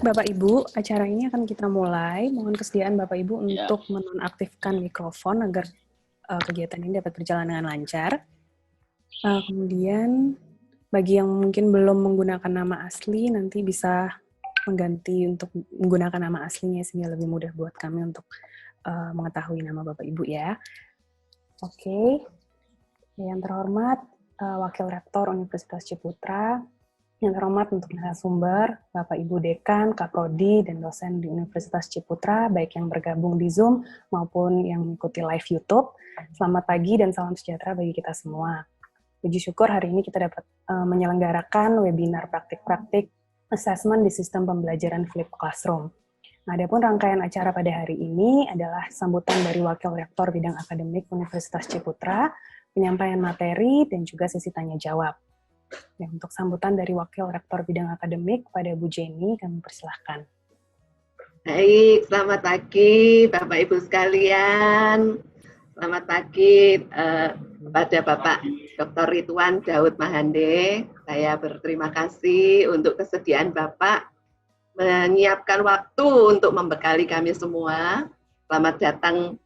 Bapak Ibu, acara ini akan kita mulai. Mohon kesediaan Bapak Ibu untuk menonaktifkan mikrofon agar kegiatan ini dapat berjalan dengan lancar. Kemudian, bagi yang mungkin belum menggunakan nama asli, nanti bisa mengganti untuk menggunakan nama aslinya sehingga lebih mudah buat kami untuk mengetahui nama Bapak Ibu ya. Oke. Yang terhormat, Wakil Rektor Universitas Ciputra, yang terhormat untuk narasumber, Bapak Ibu Dekan, Kaprodi, dan dosen di Universitas Ciputra, baik yang bergabung di Zoom maupun yang mengikuti live YouTube. Selamat pagi dan salam sejahtera bagi kita semua. Puji syukur hari ini kita dapat menyelenggarakan webinar praktik-praktik assessment di sistem pembelajaran Flipped Classroom. Nah, adapun rangkaian acara pada hari ini adalah sambutan dari Wakil Rektor Bidang Akademik Universitas Ciputra, penyampaian materi, dan juga sesi tanya-jawab. Dan untuk sambutan dari Wakil Rektor Bidang Akademik pada Bu Jenny, kami persilahkan. Baik, selamat pagi Bapak Ibu sekalian. Selamat pagi kepada Bapak Dr. Ridwan Daud Mahande. Saya berterima kasih untuk kesediaan Bapak menyiapkan waktu untuk membekali kami semua. Selamat datang,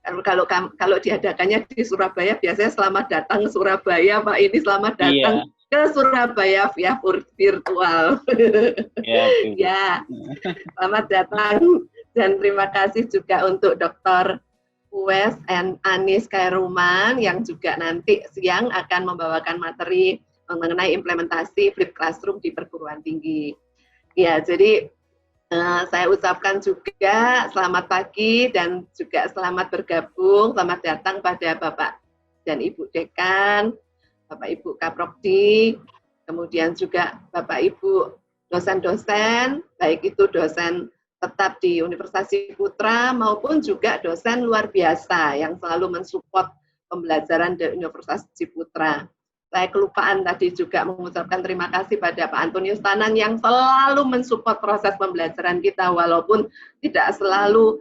kalau diadakannya di Surabaya, biasanya selamat datang Surabaya, Pak. Ini selamat datang ke Surabaya via virtual. Ya, selamat datang dan terima kasih juga untuk Dr. Uwais and Anis Khairuman yang juga nanti siang akan membawakan materi mengenai implementasi Flipped Classroom di perguruan tinggi. Ya, jadi saya ucapkan juga selamat pagi dan juga selamat bergabung, selamat datang pada Bapak dan Ibu Dekan, Bapak Ibu Kaprodi, kemudian juga Bapak Ibu dosen-dosen, baik itu dosen tetap di Universitas Ciputra maupun juga dosen luar biasa yang selalu mensupport pembelajaran di Universitas Ciputra. Saya kelupaan tadi juga mengucapkan terima kasih pada Pak Antonius Tanan yang selalu mensupport proses pembelajaran kita walaupun tidak selalu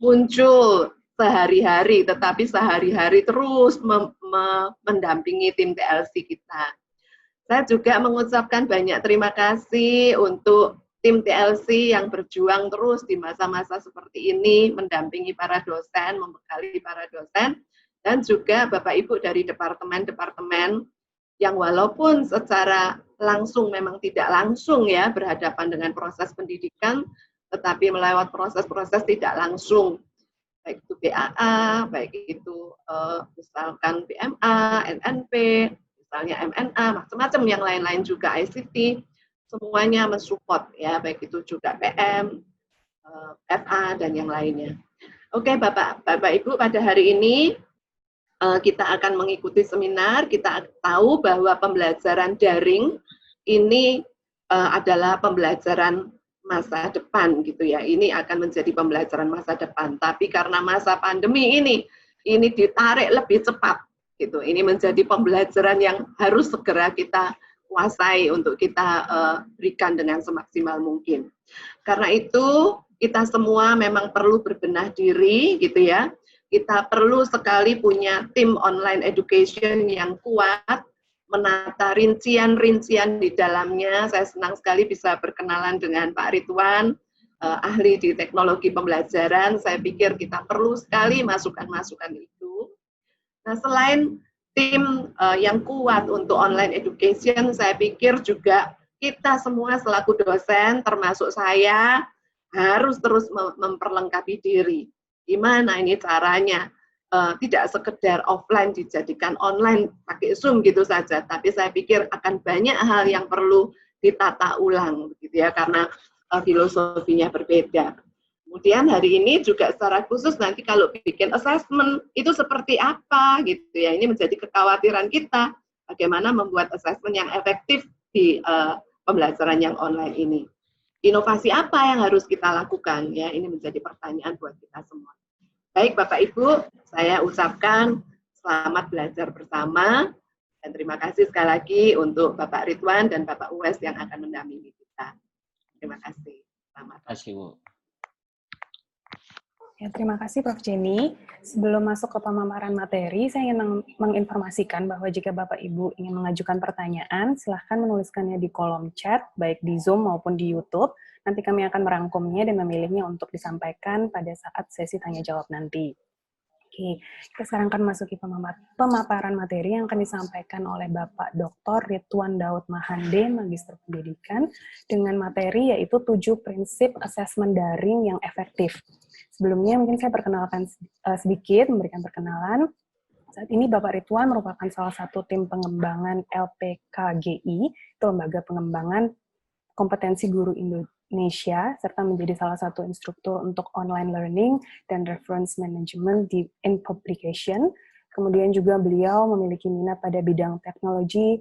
muncul sehari-hari, tetapi sehari-hari terus mendampingi tim TLC kita. Saya juga mengucapkan banyak terima kasih untuk tim TLC yang berjuang terus di masa-masa seperti ini, mendampingi para dosen, membekali para dosen, dan juga Bapak Ibu dari departemen-departemen yang walaupun secara langsung memang tidak langsung ya berhadapan dengan proses pendidikan, tetapi melewat proses-proses tidak langsung, baik itu BAA, baik itu misalkan PMA, NNP, misalnya MNA, macam-macam yang lain-lain juga ICT, semuanya mensupport ya, baik itu juga PM, FA dan yang lainnya. Oke, Bapak Ibu, pada hari ini kita akan mengikuti seminar. Kita tahu bahwa pembelajaran daring ini adalah pembelajaran masa depan gitu ya. Ini akan menjadi pembelajaran masa depan. Tapi karena masa pandemi ini ditarik lebih cepat gitu. Ini menjadi pembelajaran yang harus segera kita kuasai untuk kita berikan dengan semaksimal mungkin. Karena itu kita semua memang perlu berbenah diri gitu ya. Kita perlu sekali punya tim online education yang kuat, menata rincian-rincian di dalamnya. Saya senang sekali bisa berkenalan dengan Pak Ridwan, ahli di teknologi pembelajaran. Saya pikir kita perlu sekali masukan-masukan itu. Nah, selain tim yang kuat untuk online education, saya pikir juga kita semua selaku dosen, termasuk saya, harus terus memperlengkapi diri. Gimana ini caranya? Tidak sekedar offline dijadikan online pakai Zoom gitu saja, tapi saya pikir akan banyak hal yang perlu ditata ulang, gitu ya, karena filosofinya berbeda. Kemudian hari ini juga secara khusus nanti kalau bikin assessment itu seperti apa gitu ya, ini menjadi kekhawatiran kita bagaimana membuat assessment yang efektif di pembelajaran yang online ini. Inovasi apa yang harus kita lakukan ya, ini menjadi pertanyaan buat kita semua. Baik Bapak Ibu, saya ucapkan selamat belajar bersama dan terima kasih sekali lagi untuk Bapak Ridwan dan Bapak Uwais yang akan mendampingi kita. Terima kasih. Selamat. Terima kasih Bu. Ya, terima kasih Prof. Jenny. Sebelum masuk ke pemaparan materi, saya ingin menginformasikan bahwa jika Bapak Ibu ingin mengajukan pertanyaan, silahkan menuliskannya di kolom chat, baik di Zoom maupun di YouTube. Nanti kami akan merangkumnya dan memilihnya untuk disampaikan pada saat sesi tanya jawab nanti. Oke, kita sekarang akan masuki pemaparan materi yang akan disampaikan oleh Bapak Dr. Ridwan Daud Mahande, Magister Pendidikan, dengan materi yaitu 7 prinsip asesmen daring yang efektif. Sebelumnya mungkin saya perkenalkan sedikit, memberikan perkenalan. Saat ini Bapak Ridwan merupakan salah satu tim pengembangan LPKGI, itu Lembaga Pengembangan Kompetensi Guru Indonesia, serta menjadi salah satu instruktur untuk online learning dan reference management in publication. Kemudian juga beliau memiliki minat pada bidang teknologi,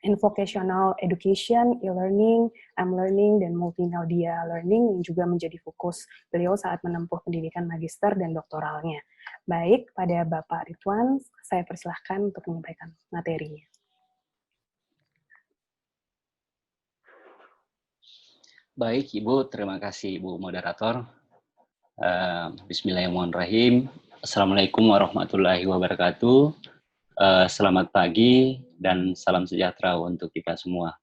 in vocational education, e-learning, m-learning, dan multimedia learning yang juga menjadi fokus beliau saat menempuh pendidikan magister dan doktoralnya. Baik, pada Bapak Ridwan, saya persilahkan untuk menyampaikan materinya. Baik, Ibu. Terima kasih, Ibu Moderator. Bismillahirrahmanirrahim. Assalamualaikum warahmatullahi wabarakatuh. Selamat pagi dan salam sejahtera untuk kita semua.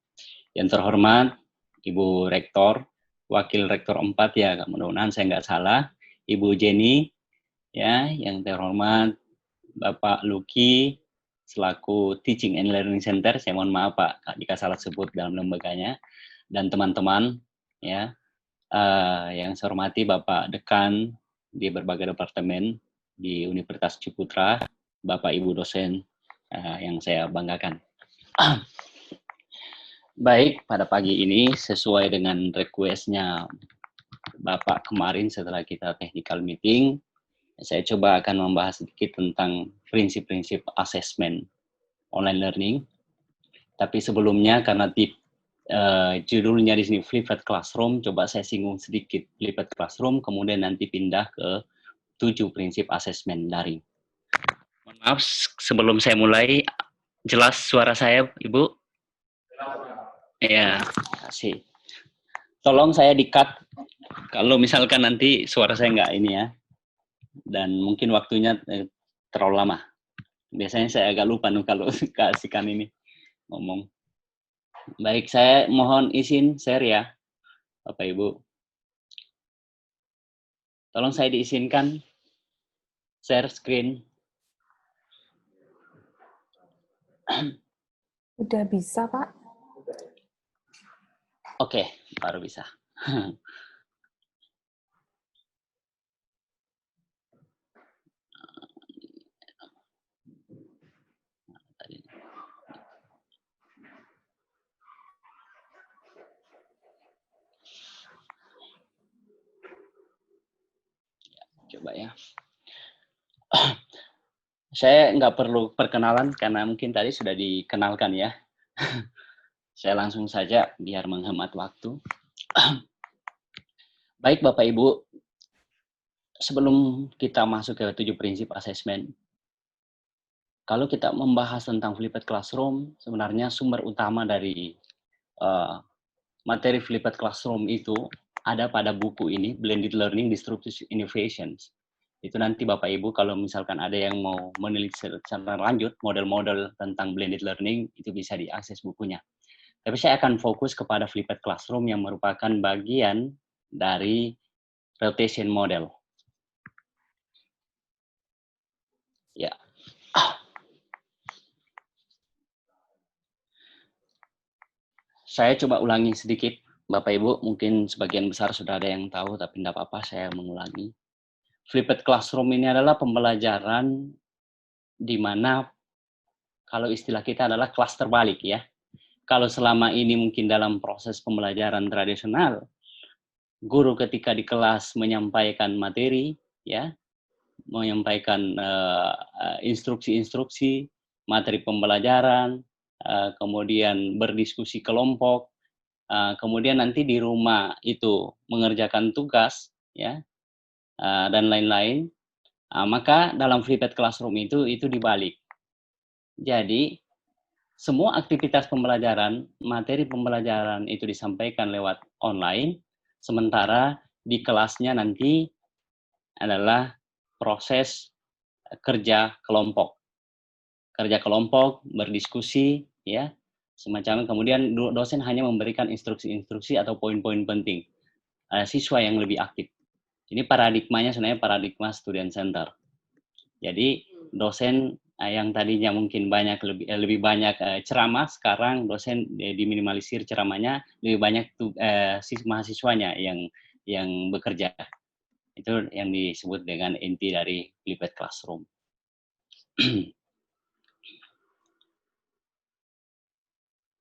Yang terhormat, Ibu Rektor, Wakil Rektor 4 ya, mudah-mudahan saya nggak salah, Ibu Jenny, ya, yang terhormat Bapak Luki, selaku Teaching and Learning Center, saya mohon maaf Pak, jika salah sebut dalam lembaganya, dan teman-teman, ya, yang saya hormati Bapak Dekan di berbagai departemen di Universitas Ciputra, Bapak Ibu dosen yang saya banggakan. Baik, pada pagi ini sesuai dengan request-nya Bapak kemarin setelah kita technical meeting, saya coba akan membahas sedikit tentang prinsip-prinsip asesmen online learning. Tapi sebelumnya karena judulnya di sini Flipped Classroom, coba saya singgung sedikit Flipped Classroom, kemudian nanti pindah ke 7 prinsip asesmen daring. Mohon maaf, sebelum saya mulai, jelas suara saya, Ibu? Ya, kasih. Tolong saya di-cut kalau misalkan nanti suara saya nggak ini ya, dan mungkin waktunya terlalu lama. Biasanya saya agak lupa nih kalau kasihkan ini ngomong. Baik, saya mohon izin share ya, Bapak Ibu. Tolong saya diizinkan share screen. Udah bisa, Pak? Oke, baru bisa. Coba ya. Saya nggak perlu perkenalan karena mungkin tadi sudah dikenalkan ya. Saya langsung saja biar menghemat waktu. Baik Bapak Ibu, sebelum kita masuk ke 7 prinsip asesmen, kalau kita membahas tentang Flipped Classroom, sebenarnya sumber utama dari materi Flipped Classroom itu ada pada buku ini, Blended Learning Disruptive Innovations. Itu nanti Bapak Ibu kalau misalkan ada yang mau meneliti secara lanjut model-model tentang blended learning, itu bisa diakses bukunya. Tapi saya akan fokus kepada Flipped Classroom yang merupakan bagian dari rotation model. Ya. Saya coba ulangi sedikit, Bapak Ibu, mungkin sebagian besar sudah ada yang tahu, tapi tidak apa-apa, saya mengulangi. Flipped Classroom ini adalah pembelajaran di mana kalau istilah kita adalah kelas terbalik ya. Kalau selama ini mungkin dalam proses pembelajaran tradisional, guru ketika di kelas menyampaikan materi, ya, menyampaikan instruksi-instruksi, materi pembelajaran, kemudian berdiskusi kelompok, kemudian nanti di rumah itu mengerjakan tugas, ya, dan lain-lain. Maka dalam Flipped Classroom itu dibalik. Jadi semua aktivitas pembelajaran, materi pembelajaran itu disampaikan lewat online, sementara di kelasnya nanti adalah proses kerja kelompok. Kerja kelompok, berdiskusi, ya, semacam kemudian dosen hanya memberikan instruksi-instruksi atau poin-poin penting. siswa yang lebih aktif. Ini paradigmanya sebenarnya paradigma student center. Jadi dosen yang tadinya mungkin lebih banyak ceramah, sekarang dosen diminimalisir ceramahnya, lebih banyak mahasiswanya yang bekerja. Itu yang disebut dengan inti dari flipped classroom.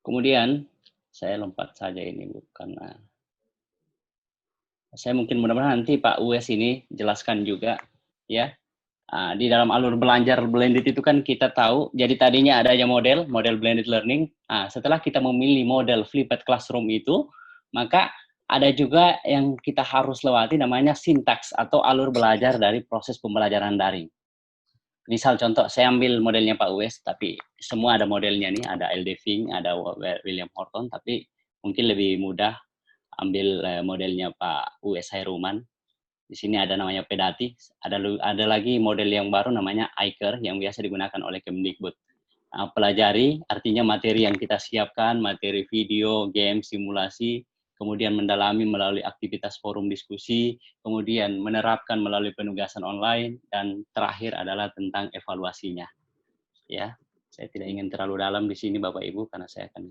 Kemudian saya lompat saja ini, karena saya mungkin mudah-mudahan nanti Pak US ini jelaskan juga ya. Di dalam alur belajar blended itu kan kita tahu, jadi tadinya ada model blended learning. Setelah kita memilih model flipped classroom itu, maka ada juga yang kita harus lewati namanya sintaks atau alur belajar dari proses pembelajaran daring. Misal contoh, saya ambil modelnya Pak US, tapi semua ada modelnya nih, ada L. Deving, ada William Horton, tapi mungkin lebih mudah ambil modelnya Pak US Hairuman. Di sini ada namanya Pedati, ada lagi model yang baru namanya ICER yang biasa digunakan oleh Kemdikbud. Pelajari artinya materi yang kita siapkan, materi video, game, simulasi, kemudian mendalami melalui aktivitas forum diskusi, kemudian menerapkan melalui penugasan online, dan terakhir adalah tentang evaluasinya. Ya, saya tidak ingin terlalu dalam di sini Bapak Ibu karena saya akan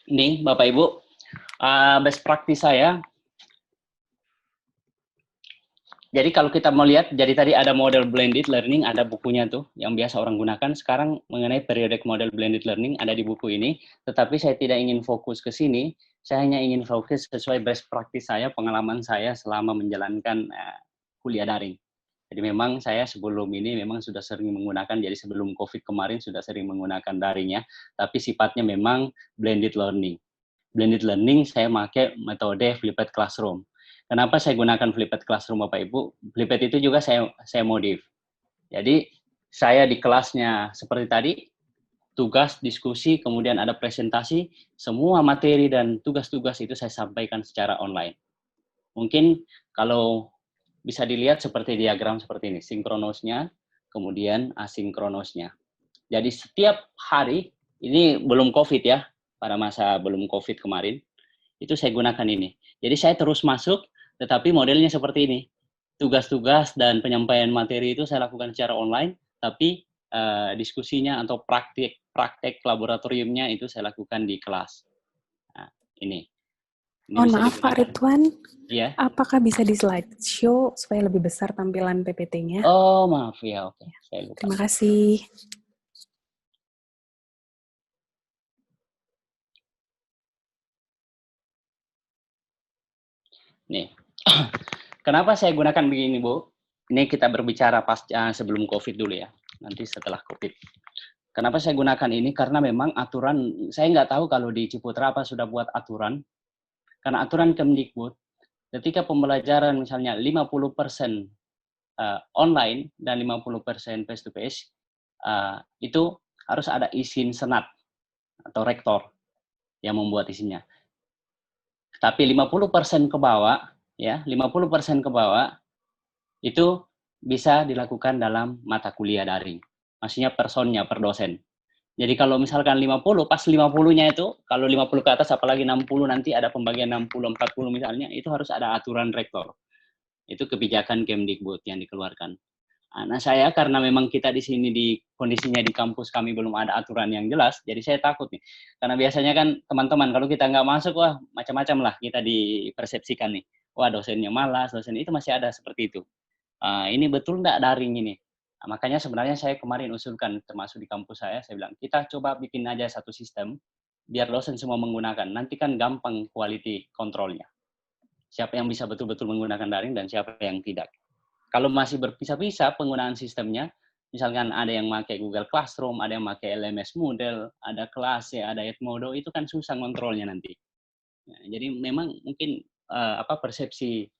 ini Bapak Ibu, best practice saya. Jadi kalau kita mau lihat, jadi tadi ada model blended learning, ada bukunya tuh yang biasa orang gunakan. Sekarang mengenai periodic model blended learning ada di buku ini, tetapi saya tidak ingin fokus ke sini. Saya hanya ingin fokus sesuai best practice saya, pengalaman saya selama menjalankan kuliah daring. Jadi memang saya sebelum ini memang sudah sering menggunakan, jadi sebelum COVID kemarin sudah sering menggunakan daring ya, tapi sifatnya memang blended learning. Blended learning saya pakai metode flipped classroom. Kenapa saya gunakan flipped classroom Bapak Ibu? Flipped itu juga saya modif. Jadi saya di kelasnya seperti tadi, tugas, diskusi, kemudian ada presentasi, semua materi dan tugas-tugas itu saya sampaikan secara online. Mungkin kalau bisa dilihat seperti diagram seperti ini, sinkronosnya, kemudian asinkronosnya. Jadi setiap hari, ini belum COVID ya, pada masa belum COVID kemarin, itu saya gunakan ini. Jadi saya terus masuk, tetapi modelnya seperti ini. Tugas-tugas dan penyampaian materi itu saya lakukan secara online, tapi diskusinya atau praktek laboratoriumnya itu saya lakukan di kelas. Nah, ini. Mohon maaf Pak Ridwan, ya. Apakah bisa di slideshow supaya lebih besar tampilan PPT-nya? Oh maaf ya, oke. Saya lupa. Terima kasih. Nih, kenapa saya gunakan begini Bu? Ini kita berbicara sebelum COVID dulu ya, nanti setelah COVID. Kenapa saya gunakan ini? Karena memang aturan, saya nggak tahu kalau di Ciputra apa sudah buat aturan, karena aturan Kemdikbud, ketika pembelajaran misalnya 50% online dan 50% face to face, itu harus ada izin senat atau rektor yang membuat izinnya. Tapi 50% ke bawah, ya, 50% ke bawah itu bisa dilakukan dalam mata kuliah daring. Maksudnya personnya per dosen. Jadi kalau misalkan 50, pas 50-nya itu, kalau 50 ke atas apalagi 60 nanti ada pembagian 60, 40 misalnya, itu harus ada aturan rektor. Itu kebijakan Kemdikbud yang dikeluarkan. Nah, saya karena memang kita di sini kondisinya di kampus kami belum ada aturan yang jelas, jadi saya takut nih. Karena biasanya kan teman-teman kalau kita nggak masuk, wah macam-macam lah kita dipersepsikan nih. Wah dosennya malas, dosen itu masih ada seperti itu. Ini betul nggak daring ini? Makanya sebenarnya saya kemarin usulkan termasuk di kampus saya bilang kita coba bikin aja satu sistem biar dosen semua menggunakan. Nanti kan gampang quality controlnya. Siapa yang bisa betul-betul menggunakan daring dan siapa yang tidak. Kalau masih berpisah-pisah penggunaan sistemnya, misalkan ada yang pakai Google Classroom, ada yang pakai LMS Moodle, ada kelas ya, ada Edmodo, itu kan susah kontrolnya nanti. Nah, jadi memang mungkin persepsi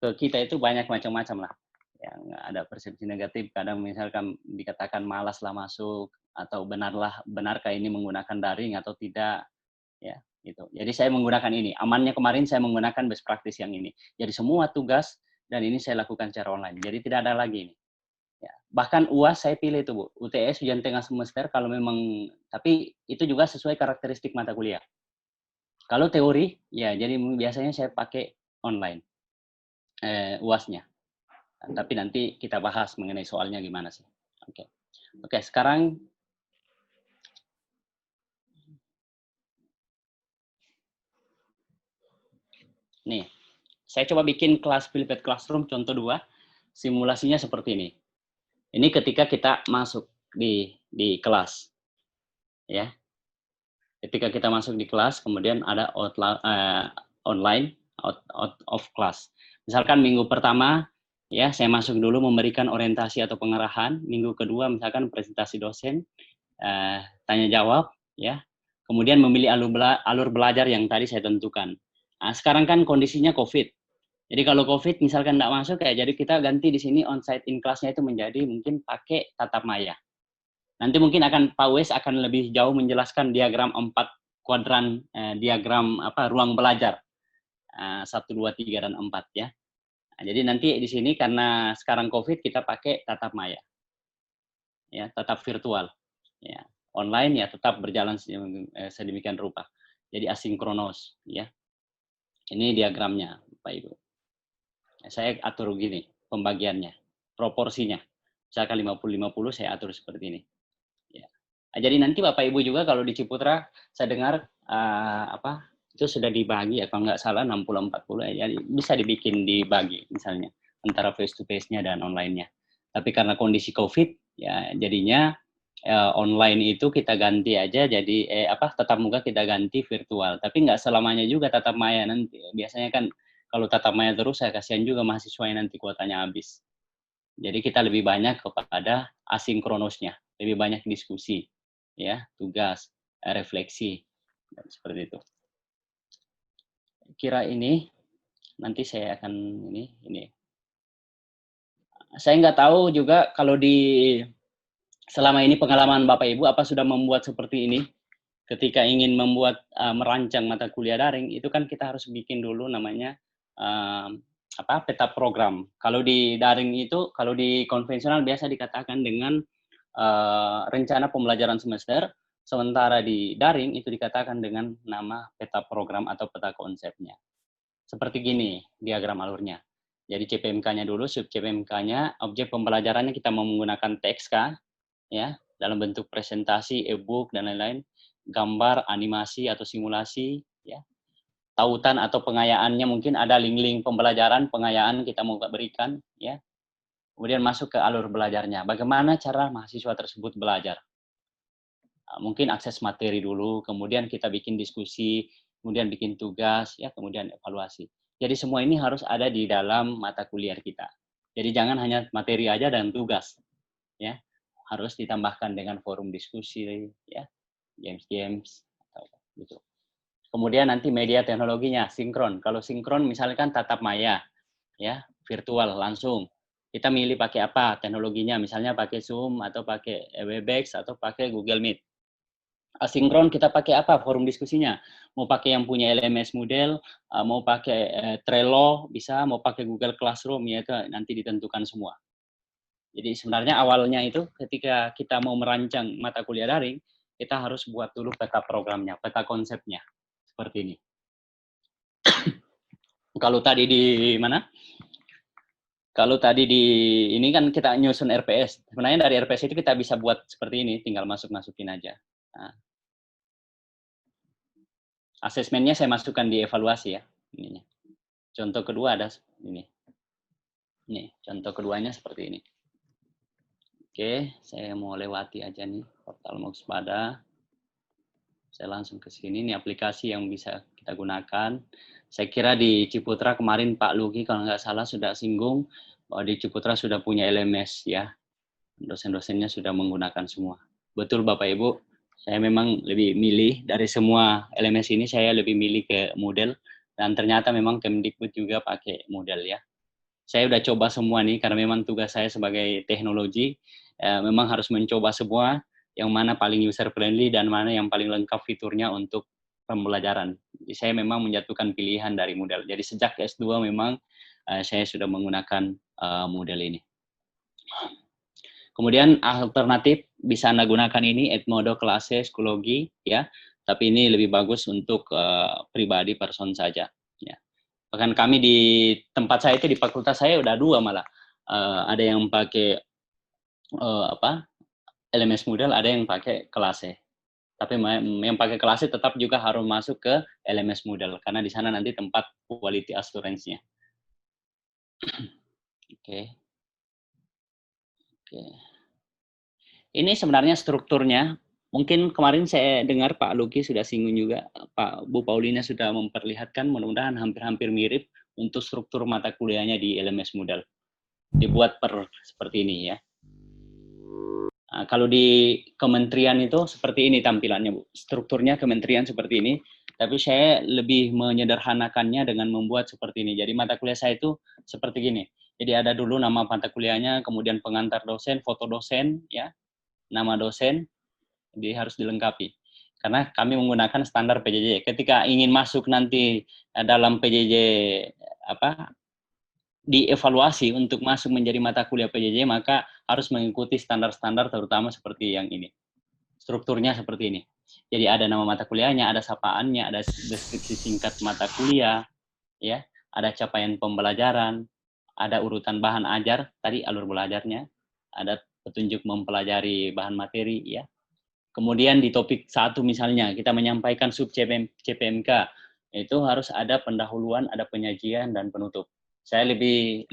ke kita itu banyak macam-macam lah. Yang ada persepsi negatif, kadang misalkan dikatakan malas lah masuk, atau benarkah ini menggunakan daring atau tidak, ya gitu. Jadi saya menggunakan ini. Amannya kemarin saya menggunakan best practice yang ini. Jadi semua tugas dan ini saya lakukan secara online. Jadi tidak ada lagi ini. Ya. Bahkan UAS saya pilih itu Bu, UTS ujian tengah semester kalau memang, tapi itu juga sesuai karakteristik mata kuliah. Kalau teori, ya jadi biasanya saya pakai online, UAS-nya. Tapi nanti kita bahas mengenai soalnya gimana sih. Oke. Oke, sekarang nih, saya coba bikin kelas Philippet Classroom contoh 2. Simulasinya seperti ini. Ini ketika kita masuk di kelas, ya. Ketika kita masuk di kelas, kemudian ada online, out of class. Misalkan minggu pertama, ya saya masuk dulu memberikan orientasi atau pengarahan. Minggu kedua, misalkan presentasi dosen, tanya jawab, ya. Kemudian memilih alur belajar yang tadi saya tentukan. Nah, sekarang kan kondisinya COVID. Jadi kalau COVID misalkan tidak masuk, ya jadi kita ganti di sini onsite in class-nya itu menjadi mungkin pakai tatap maya. Nanti mungkin Pak Wes akan lebih jauh menjelaskan diagram 4 kuadran, diagram ruang belajar. 1, 2, 3, dan 4 ya. Nah, jadi nanti di sini karena sekarang COVID kita pakai tatap maya. Ya, tatap virtual. Ya, online ya tetap berjalan sedemikian rupa. Jadi asinkronos ya. Ini diagramnya, Bapak Ibu. Saya atur gini pembagiannya, proporsinya. Misalkan 50-50 saya atur seperti ini. Ya. Nah, jadi nanti Bapak Ibu juga kalau di Ciputra saya dengar itu sudah dibagi ya, kalau nggak salah 60-40 ya, jadi bisa dibikin dibagi misalnya antara face to face-nya dan online-nya. Tapi karena kondisi COVID ya jadinya online itu kita ganti aja jadi tatap muka kita ganti virtual. Tapi nggak selamanya juga tatap maya nanti. Biasanya kan kalau tatap maya terus saya kasihan juga mahasiswa yang nanti kuotanya habis. Jadi kita lebih banyak kepada asinkronosnya, lebih banyak diskusi, ya, tugas, refleksi, dan seperti itu. Kira ini nanti saya akan ini. Saya nggak tahu juga kalau selama ini pengalaman Bapak Ibu apa sudah membuat seperti ini. Ketika ingin merancang mata kuliah daring itu kan kita harus bikin dulu namanya peta program. Kalau di daring itu, kalau di konvensional biasa dikatakan dengan rencana pembelajaran semester, sementara di daring itu dikatakan dengan nama peta program atau peta konsepnya. Seperti gini diagram alurnya. Jadi CPMK-nya dulu, sub CPMK-nya, objek pembelajarannya kita mau menggunakan TXK, ya, dalam bentuk presentasi, e-book, dan lain-lain, gambar, animasi, atau simulasi, ya, tautan atau pengayaannya mungkin ada link-link pembelajaran, pengayaan kita mau berikan, ya. Kemudian masuk ke alur belajarnya. Bagaimana cara mahasiswa tersebut belajar? Mungkin akses materi dulu, kemudian kita bikin diskusi, kemudian bikin tugas, ya, kemudian evaluasi. Jadi semua ini harus ada di dalam mata kuliah kita. Jadi jangan hanya materi aja dan tugas, ya. Harus ditambahkan dengan forum diskusi, ya, games, gitu. Kemudian nanti media teknologinya sinkron. Kalau sinkron misalkan tatap maya, ya, virtual langsung. Kita milih pakai apa teknologinya, misalnya pakai Zoom atau pakai Webex atau pakai Google Meet. Asinkron kita pakai apa forum diskusinya? Mau pakai yang punya LMS Moodle, mau pakai Trello, bisa, mau pakai Google Classroom, ya itu nanti ditentukan semua. Jadi sebenarnya awalnya itu ketika kita mau merancang mata kuliah daring, kita harus buat dulu peta programnya, peta konsepnya. Seperti ini. Kalau tadi di mana? Kalau tadi ini kan kita nyusun RPS. Sebenarnya dari RPS itu kita bisa buat seperti ini, tinggal masukin aja. Nah. Asesmennya saya masukkan di evaluasi ya. Ininya. Contoh kedua ada ini. Nih, contoh keduanya seperti ini. Oke, saya mau lewati aja nih portal Moxpada. Saya langsung ke sini. Ini aplikasi yang bisa kita gunakan. Saya kira di Ciputra kemarin Pak Luki kalau nggak salah sudah singgung bahwa di Ciputra sudah punya LMS ya. Dosen-dosennya sudah menggunakan semua. Betul Bapak Ibu, saya memang lebih milih dari semua LMS ini, saya lebih milih ke Moodle. Dan ternyata memang Kemdikbud juga pakai Moodle ya. Saya udah coba semua nih, karena memang tugas saya sebagai teknologi, memang harus mencoba semua, yang mana paling user friendly dan mana yang paling lengkap fiturnya untuk pembelajaran. Jadi saya memang menjatuhkan pilihan dari Moodle. Jadi sejak S2 memang saya sudah menggunakan Moodle ini. Kemudian alternatif bisa Anda gunakan ini Edmodo Classe Schoology ya. tapi ini lebih bagus untuk pribadi person saja. Ya. Bahkan kami di tempat saya itu di fakultas saya udah 2 malah. Ada yang pakai LMS Moodle, ada yang pakai kelasnya. Tapi yang pakai kelasnya tetap juga harus masuk ke LMS Moodle karena di sana nanti tempat quality assurance-nya. Oke. Ini sebenarnya strukturnya. Mungkin kemarin saya dengar Pak Luki sudah singgung juga, Pak Bu Paulina sudah memperlihatkan, mudah-mudahan hampir-hampir mirip untuk struktur mata kuliahnya di LMS Moodle. Dibuat seperti ini ya. Nah, kalau di kementerian itu seperti ini tampilannya, Bu. Strukturnya kementerian seperti ini, tapi saya lebih menyederhanakannya dengan membuat seperti ini. Jadi mata kuliah saya itu seperti gini. Jadi ada dulu nama mata kuliahnya, kemudian pengantar dosen, foto dosen, ya, nama dosen, jadi harus dilengkapi. Karena kami menggunakan standar PJJ. Ketika ingin masuk nanti dalam PJJ dievaluasi untuk masuk menjadi mata kuliah PJJ, maka harus mengikuti standar-standar terutama seperti yang ini. Strukturnya seperti ini. Jadi ada nama mata kuliahnya, ada sapaannya, ada deskripsi singkat mata kuliah, ya, ada capaian pembelajaran, ada urutan bahan ajar, tadi alur belajarnya, ada petunjuk mempelajari bahan materi, ya. Kemudian di topik 1 misalnya, kita menyampaikan sub CPMK, itu harus ada pendahuluan, ada penyajian, dan penutup. Saya lebih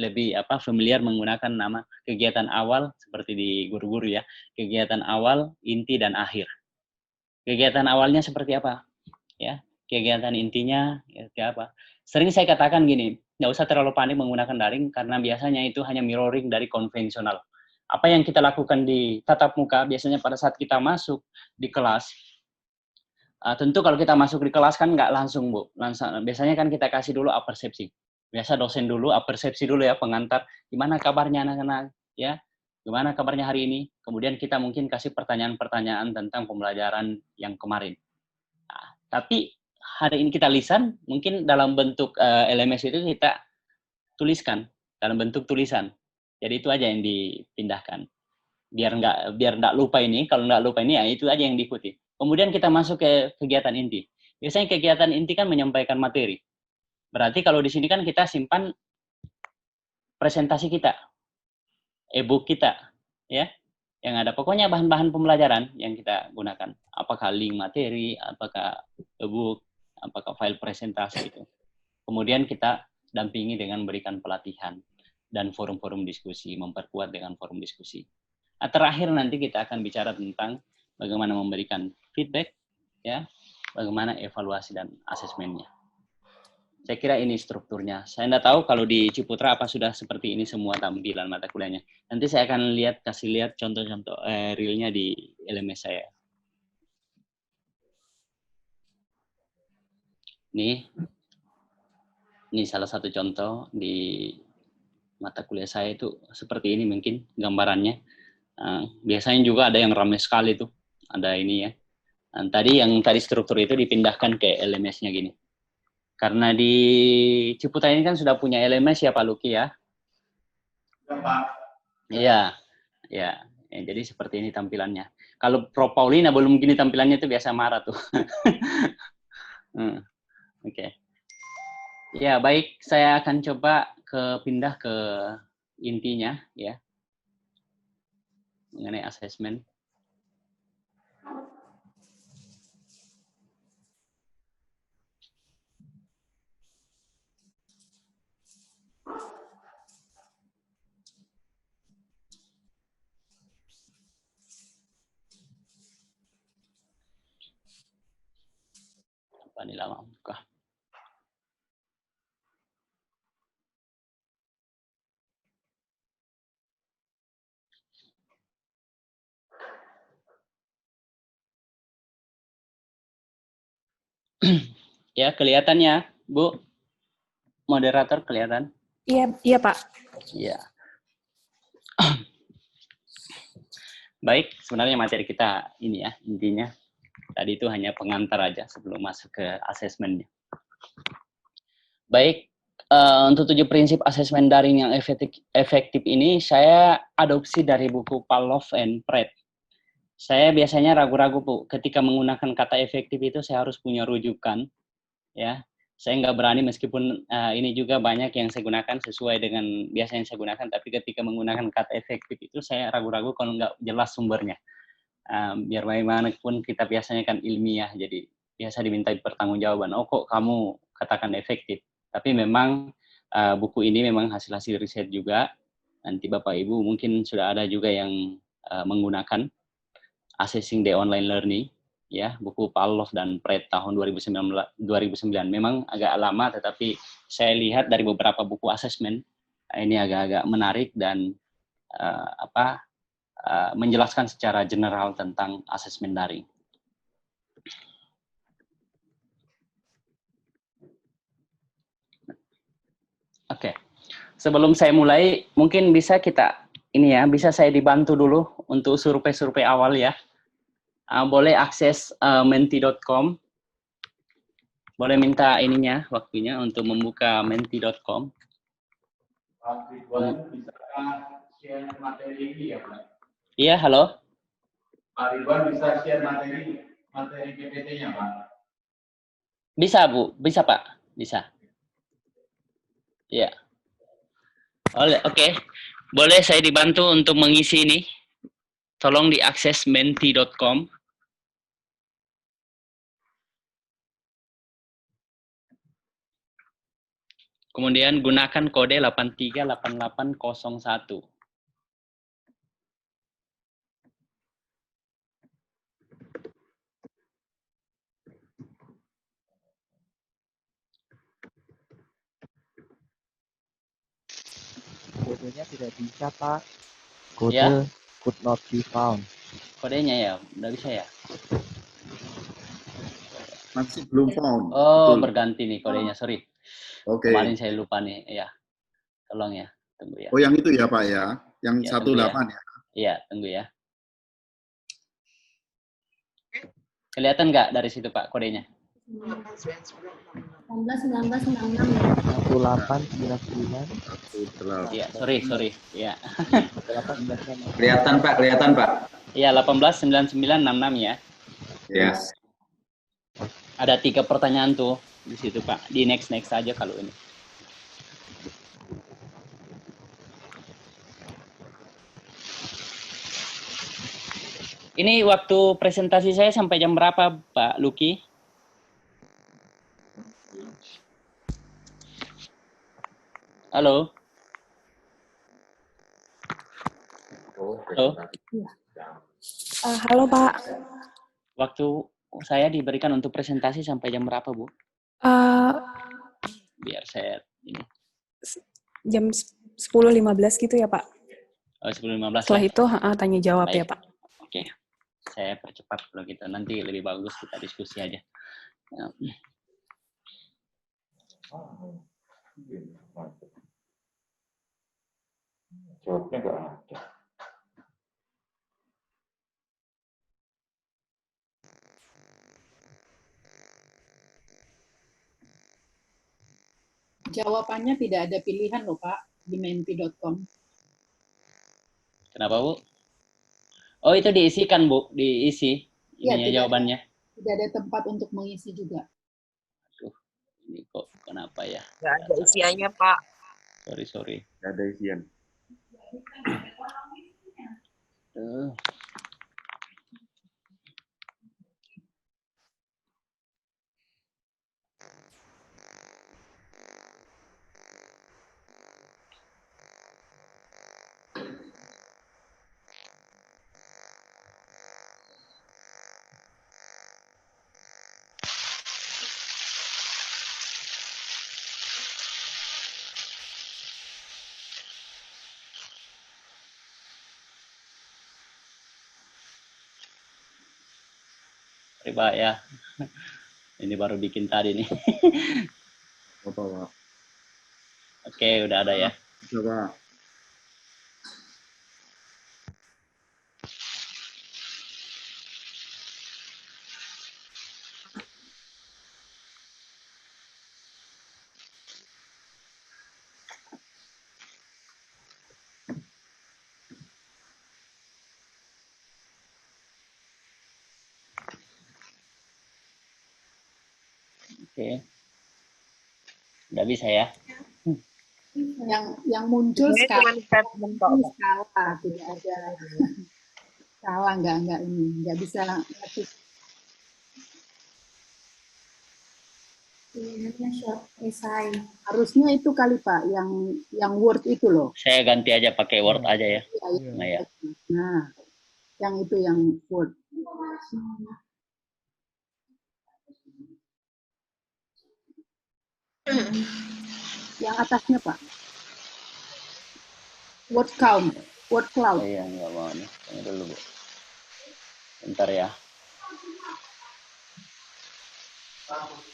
familiar menggunakan nama kegiatan awal, seperti di guru-guru ya, kegiatan awal, inti, dan akhir. Kegiatan awalnya seperti apa? Ya, kegiatan intinya seperti apa? Sering saya katakan gini, nggak usah terlalu panik menggunakan daring, karena biasanya itu hanya mirroring dari konvensional. Apa yang kita lakukan di tatap muka, biasanya pada saat kita masuk di kelas, tentu kalau kita masuk di kelas kan nggak langsung, Bu. Biasanya kan kita kasih dulu apersepsi. Biasa dosen dulu, apersepsi dulu ya, pengantar. Gimana kabarnya anak-anak? Ya, gimana kabarnya hari ini? Kemudian kita mungkin kasih pertanyaan-pertanyaan tentang pembelajaran yang kemarin. Nah, tapi hari ini kita lisan, mungkin dalam bentuk LMS itu kita tuliskan, dalam bentuk tulisan. Jadi itu aja yang dipindahkan. Biar nggak lupa ini, kalau nggak lupa ini ya itu aja yang diikuti. Kemudian kita masuk ke kegiatan inti. Biasanya kegiatan inti kan menyampaikan materi. Berarti kalau di sini kan kita simpan presentasi kita, e-book kita, ya, yang ada pokoknya bahan-bahan pembelajaran yang kita gunakan. Apakah link materi, apakah e-book, apakah file presentasi itu. Kemudian kita dampingi dengan berikan pelatihan dan forum-forum diskusi, memperkuat dengan forum diskusi. Terakhir nanti kita akan bicara tentang bagaimana memberikan feedback, ya, bagaimana evaluasi dan asesmennya. Saya kira ini strukturnya. Saya tidak tahu kalau di Ciputra apa sudah seperti ini semua tampilan mata kuliahnya. Nanti saya akan kasih lihat contoh-contoh realnya di LMS saya. Ini salah satu contoh di mata kuliah saya itu seperti ini mungkin gambarannya. Biasanya juga ada yang ramai sekali tuh, ada ini ya. Yang tadi struktur itu dipindahkan ke LMS-nya gini. Karena di Ciputra ini kan sudah punya LMS ya Pak Luki ya. Ya Pak. Iya, ya. Jadi seperti ini tampilannya. Kalau Pro Paulina belum gini tampilannya itu biasa marah tuh. Oke. Ya baik, saya akan coba pindah ke intinya ya. Mengenai asesmen. Apa nih lama buka. Ya, kelihatannya, Bu. Moderator kelihatan? Iya Pak. Iya. Baik, sebenarnya materi kita ini ya, intinya. Tadi itu hanya pengantar aja sebelum masuk ke asesmennya. Baik, untuk 7 prinsip asesmen daring yang efektif ini, saya adopsi dari buku Pavlov and Pratt. Saya biasanya ragu-ragu, Bu. Ketika menggunakan kata efektif itu saya harus punya rujukan, ya. Saya nggak berani meskipun ini juga banyak yang saya gunakan sesuai dengan biasa yang saya gunakan, tapi ketika menggunakan kata efektif itu saya ragu-ragu kalau nggak jelas sumbernya. Biar bagaimanapun kita biasanya kan ilmiah, jadi biasa dimintai pertanggungjawaban. Oh kok kamu katakan efektif? Tapi memang buku ini memang hasil-hasil riset juga. Nanti Bapak Ibu mungkin sudah ada juga yang menggunakan Assessing the Online Learning, ya, buku Pavlov dan Pratt tahun 2009. Memang agak lama, tetapi saya lihat dari beberapa buku asesmen ini agak-agak menarik dan menjelaskan secara general tentang asesmen daring. Oke, sebelum saya mulai, mungkin bisa bisa saya dibantu dulu untuk survei-survei awal ya. Boleh akses menti.com. Boleh minta ininya, waktunya untuk membuka menti.com. Pak Ridwan, bisa share materi ini ya, Pak? Iya, halo? Pak Ridwan bisa share materi PPT-nya, Pak? Bisa, Bu. Bisa, Pak. Bisa. Iya. Oke. Boleh saya dibantu untuk mengisi ini? Tolong diakses menti.com. Kemudian gunakan kode 838801. Kodenya tidak bisa, Pak. Kode Ya? could not be found. Kodenya ya, udah bisa ya? Masih belum found. Oh, Betul. berganti nih kodenya, sorry. Oke. Kemarin saya lupa nih, ya. Tolong ya, tunggu ya. Oh, yang itu ya, Pak ya. Yang Ya, 18 ya. Iya, tunggu ya. Kelihatan nggak dari situ, Pak, kodenya? 1899. Iya, sorry. Iya. Kelihatan Pak. Iya, 189966 ya. Yes. Ada 3 pertanyaan tuh di situ, Pak. Di next aja kalau ini. Ini waktu presentasi saya sampai jam berapa, Pak Luki? Halo? Halo? Halo, Pak. Waktu saya diberikan untuk presentasi sampai jam berapa, Bu? Biar saya ini. Jam 10.15 gitu ya, Pak? Oh, 10.15 Setelah ya? itu tanya jawab Baik. ya, Pak. Oke. Saya percepat kalau gitu. Nanti lebih bagus kita diskusi aja. Ya. Jawabnya nggak ada. Jawabannya tidak ada pilihan loh Pak di menti.com. Kenapa, Bu? Oh, itu diisikan, Bu. Diisi Ya, ininya jawabannya. Tidak ada tempat untuk mengisi juga. Aduh, ini kok kenapa ya? Nggak ada isiannya, Pak. Sorry. Nggak ada isian. Sorry, Pak ya. Ini baru bikin tadi nih. Apa, Pak? Oke, udah ada ya. Coba. Oke. Nggak bisa ya? Yang muncul Ini cuma sekarang statement kok. ini skala, tidak ada skala, nggak bisa ngetik. Harusnya itu kali Pak, yang Word itu loh. Saya ganti aja pakai Word aja ya. Nah, ya. Nah, yang itu yang Word. Yang atasnya Pak. Word count, word cloud. Iya, nggak mau nih. Tunggu dulu, Bu. Bentar ya.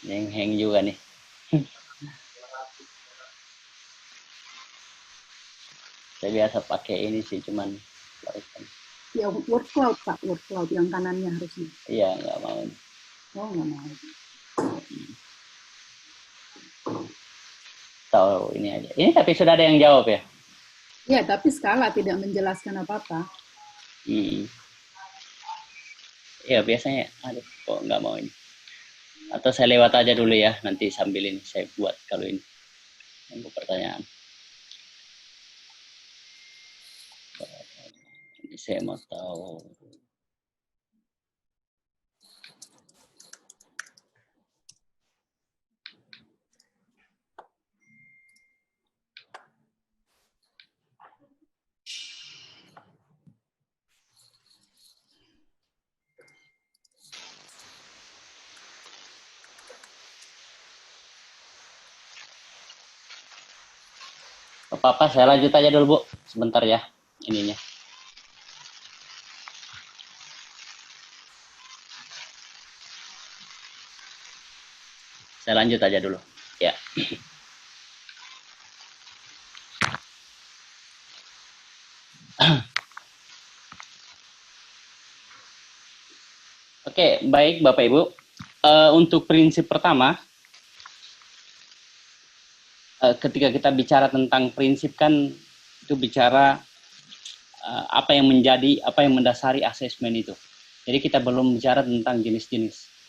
Hang juga nih. Saya biasa pakai ini sih, cuman Ya, word cloud Pak, word cloud yang kanannya harusnya. iya, nggak mau nih. Oh, nggak mau. Tahu ini aja. Ini tapi sudah ada yang jawab ya? Ya, tapi skala tidak menjelaskan apa-apa. Iya, biasanya, aduh, kok nggak mau ini. Atau saya lewat aja dulu ya, nanti sambil ini saya buat kalau ini. Untuk pertanyaan. Ini saya mau tahu. Apa-apa, saya lanjut aja dulu, Bu. Sebentar ya, ininya. Saya lanjut aja dulu. Ya. Oke, baik Bapak Ibu. Untuk prinsip pertama, ketika kita bicara tentang prinsip kan itu bicara apa yang mendasari asesmen itu. Jadi kita belum bicara tentang jenis-jenis.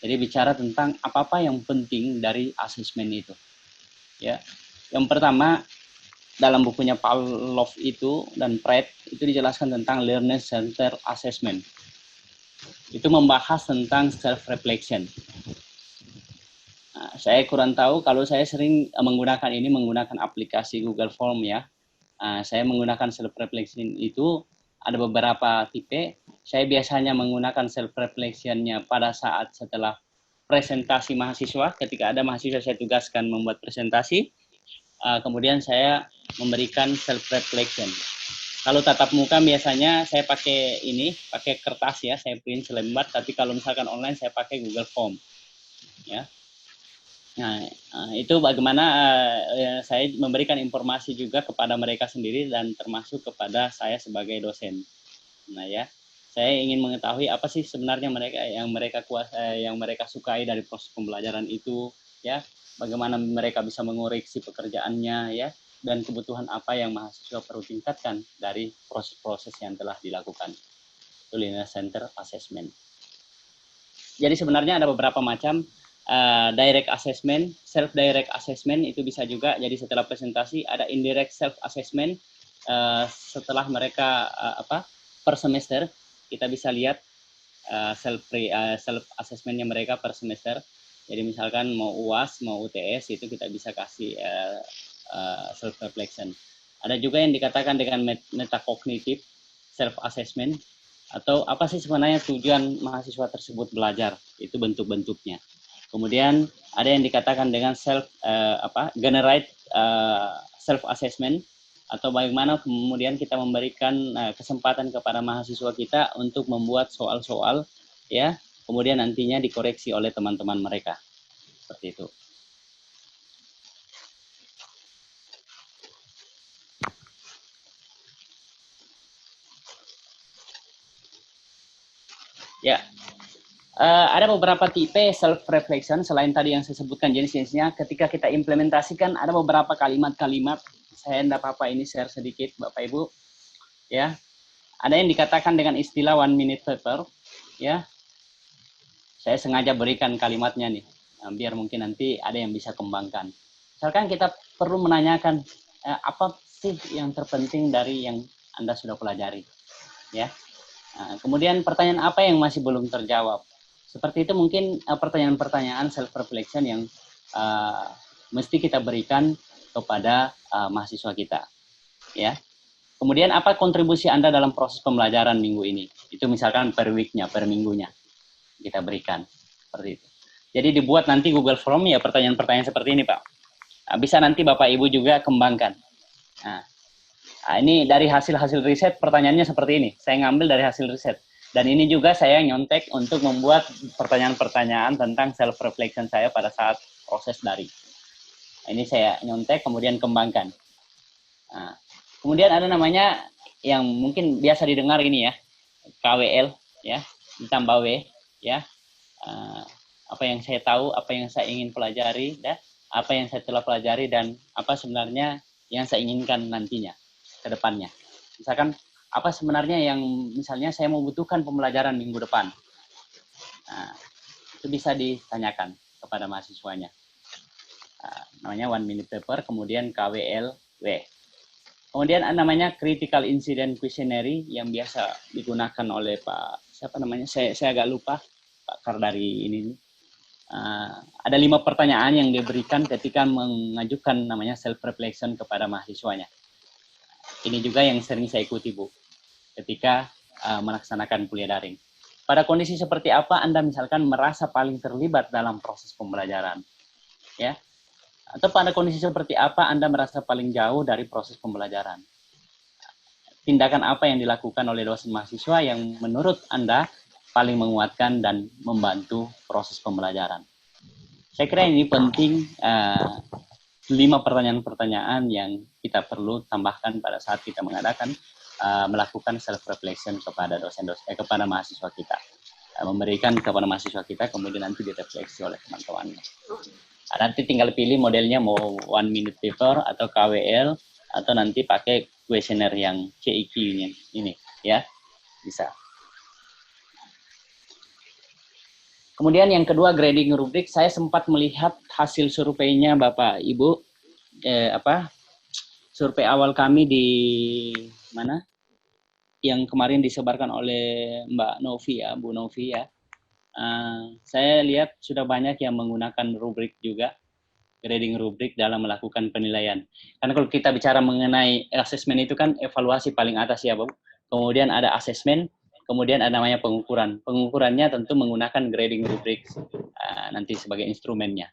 Jadi bicara tentang apa-apa yang penting dari asesmen itu. Ya, yang pertama dalam bukunya Pavlov itu dan Pratt itu dijelaskan tentang learner centered assessment. Itu membahas tentang self reflection. Nah, saya kurang tahu kalau saya sering menggunakan aplikasi Google Form ya. Saya menggunakan self reflection itu ada beberapa tipe. Saya biasanya menggunakan self reflectionnya pada saat setelah presentasi mahasiswa, ketika ada mahasiswa saya tugaskan membuat presentasi, kemudian saya memberikan self reflection. Kalau tatap muka biasanya saya pakai kertas ya, saya print selembar. Tapi kalau misalkan online saya pakai Google Form, ya. Nah, itu bagaimana saya memberikan informasi juga kepada mereka sendiri dan termasuk kepada saya sebagai dosen. Nah ya, saya ingin mengetahui apa sih sebenarnya yang mereka sukai dari proses pembelajaran itu, ya. Bagaimana mereka bisa mengoreksi pekerjaannya, ya, dan kebutuhan apa yang mahasiswa perlu tingkatkan dari proses-proses yang telah dilakukan. Itu linear center assessment. Jadi sebenarnya ada beberapa macam. Direct assessment, self direct assessment itu bisa juga. Jadi setelah presentasi ada indirect self assessment. Setelah mereka per semester kita bisa lihat self assessmentnya mereka per semester. Jadi misalkan mau UAS, mau UTS itu kita bisa kasih self reflection. Ada juga yang dikatakan dengan metakognitif self assessment, atau apa sih sebenarnya tujuan mahasiswa tersebut belajar, itu bentuk-bentuknya. Kemudian ada yang dikatakan dengan generate self assessment, atau bagaimana kemudian kita memberikan kesempatan kepada mahasiswa kita untuk membuat soal-soal, ya, kemudian nantinya dikoreksi oleh teman-teman mereka. Seperti itu. Ya. Ada beberapa tipe self reflection selain tadi yang saya sebutkan jenis-jenisnya. Ketika kita implementasikan ada beberapa kalimat-kalimat. Saya tidak apa-apa ini share sedikit Bapak Ibu. Ya. Ada yang dikatakan dengan istilah 1 minute paper, ya. Saya sengaja berikan kalimatnya nih. biar mungkin nanti ada yang bisa kembangkan. Misalkan kita perlu menanyakan apa sih yang terpenting dari yang Anda sudah pelajari, ya. Kemudian pertanyaan apa yang masih belum terjawab. Seperti itu mungkin pertanyaan-pertanyaan self-reflection yang mesti kita berikan kepada mahasiswa kita, ya. Kemudian apa kontribusi Anda dalam proses pembelajaran minggu ini? Itu misalkan per week-nya, per minggunya kita berikan seperti itu. Jadi dibuat nanti Google Form ya pertanyaan-pertanyaan seperti ini, Pak. Bisa nanti Bapak Ibu juga kembangkan. Nah, ini dari hasil-hasil riset pertanyaannya seperti ini. Saya ngambil dari hasil riset. Dan ini juga saya nyontek untuk membuat pertanyaan-pertanyaan tentang self-reflection saya pada saat proses daring. Ini saya nyontek kemudian kembangkan. Nah, kemudian ada namanya yang mungkin biasa didengar ini ya, KWL ya, ditambah W ya. Apa yang saya tahu, apa yang saya ingin pelajari, dan apa yang saya telah pelajari dan apa sebenarnya yang saya inginkan nantinya ke depannya. Misalkan apa sebenarnya yang misalnya saya membutuhkan pembelajaran minggu depan. Nah, itu bisa ditanyakan kepada mahasiswanya. Namanya 1 minute paper, kemudian KWLW. Kemudian namanya critical incident questionnaire yang biasa digunakan oleh Pak siapa namanya? Saya agak lupa Pak Kardari ini. Ada 5 pertanyaan yang diberikan ketika mengajukan namanya self reflection kepada mahasiswanya. Ini juga yang sering saya ikuti Bu, ketika melaksanakan kuliah daring. Pada kondisi seperti apa Anda misalkan merasa paling terlibat dalam proses pembelajaran, ya? Atau pada kondisi seperti apa Anda merasa paling jauh dari proses pembelajaran? Tindakan apa yang dilakukan oleh dosen mahasiswa yang menurut Anda paling menguatkan dan membantu proses pembelajaran? Saya kira ini penting, 5 pertanyaan-pertanyaan yang kita perlu tambahkan pada saat kita mengadakan melakukan self reflection kepada dosen-dosen kepada mahasiswa kita, memberikan kepada mahasiswa kita kemudian nanti direfleksi oleh teman-temannya. Nanti tinggal pilih modelnya mau 1 minute paper atau KWL atau nanti pakai kuesioner yang CIQ ini ya, bisa. Kemudian yang kedua grading rubrik, saya sempat melihat hasil surveinya Bapak Ibu, survei awal kami di mana? Yang kemarin disebarkan oleh Mbak Novi ya, Bu Novi ya. Saya lihat sudah banyak yang menggunakan rubrik juga, grading rubrik dalam melakukan penilaian. Karena kalau kita bicara mengenai asesmen itu kan evaluasi paling atas ya Bu. Kemudian ada asesmen, kemudian ada namanya pengukuran. Pengukurannya tentu menggunakan grading rubrik nanti sebagai instrumennya.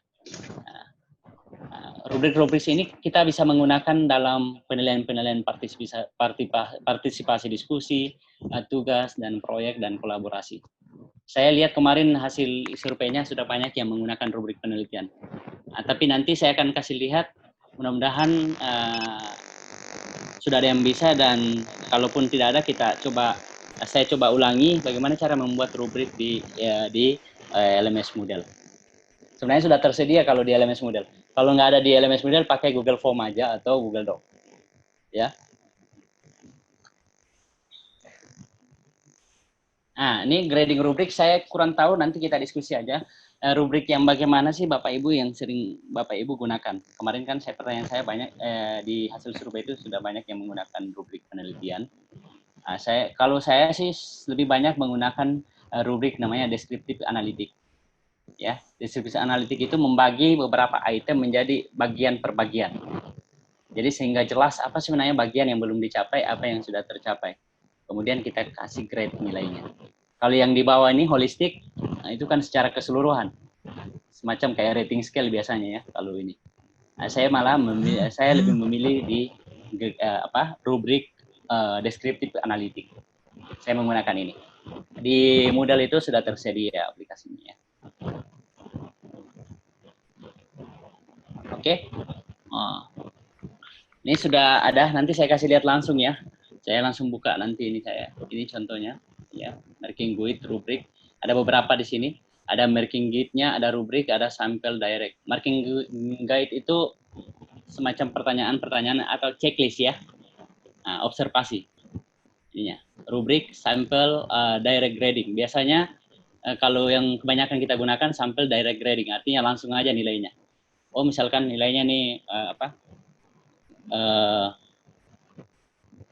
Rubrik-rubrik ini kita bisa menggunakan dalam penilaian-penilaian partisipasi diskusi, tugas, dan proyek, dan kolaborasi. Saya lihat kemarin hasil surveinya sudah banyak yang menggunakan rubrik penelitian. Tapi nanti saya akan kasih lihat, mudah-mudahan sudah ada yang bisa, dan kalaupun tidak ada saya coba ulangi bagaimana cara membuat rubrik di LMS Moodle. Sebenarnya sudah tersedia kalau di LMS Moodle. Kalau nggak ada di LMS Moodle, pakai Google Form aja atau Google Doc. Ya. Nah, ini grading rubrik saya kurang tahu, nanti kita diskusi aja. Rubrik yang bagaimana sih Bapak Ibu yang sering Bapak Ibu gunakan? Kemarin kan pertanyaan saya banyak di hasil survei itu sudah banyak yang menggunakan rubrik penelitian. Kalau saya sih lebih banyak menggunakan rubrik namanya deskriptif analitik. Ya, deskriptif analitik itu membagi beberapa item menjadi bagian per bagian. Jadi sehingga jelas apa sebenarnya bagian yang belum dicapai, apa yang sudah tercapai. Kemudian kita kasih grade nilainya. Kalau yang di bawah ini holistik, nah itu kan secara keseluruhan. Semacam kayak rating scale biasanya ya kalau ini. Saya malah saya lebih memilih di rubrik deskriptif analitik. Saya menggunakan ini. Di Moodle itu sudah tersedia aplikasinya. Oke. Ini sudah ada, nanti saya kasih lihat langsung ya. Saya langsung buka nanti ini saya. Ini contohnya ya, marking guide, rubrik. Ada beberapa di sini. Ada marking guide-nya, ada rubrik, ada sampel direct. Marking guide itu semacam pertanyaan-pertanyaan atau checklist ya. Observasi. Ininya. Rubrik, sampel, direct grading. Biasanya kalau yang kebanyakan kita gunakan sampel direct grading, artinya langsung aja nilainya. Oh, misalkan nilainya nih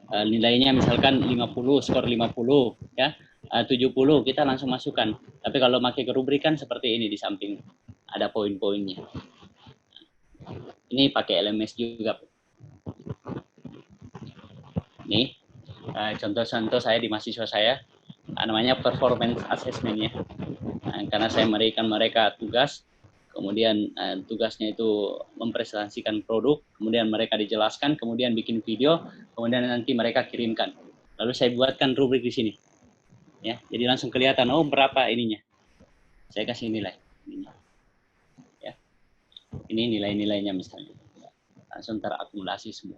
nilainya misalkan 50, skor 50 ya. 70 kita langsung masukkan. Tapi kalau pakai ke rubrik kan seperti ini, di samping ada poin-poinnya. Ini pakai LMS juga. Nih, contoh-contoh saya di mahasiswa saya, namanya performance assessment ya. Karena saya memberikan mereka tugas, kemudian tugasnya itu mempresentasikan produk, kemudian mereka dijelaskan, kemudian bikin video, kemudian nanti mereka kirimkan. Lalu saya buatkan rubrik di sini. Ya, jadi langsung kelihatan, oh berapa ininya. Saya kasih nilai. Ininya. Ya. Ini nilai-nilainya misalnya. Langsung terakumulasi semua.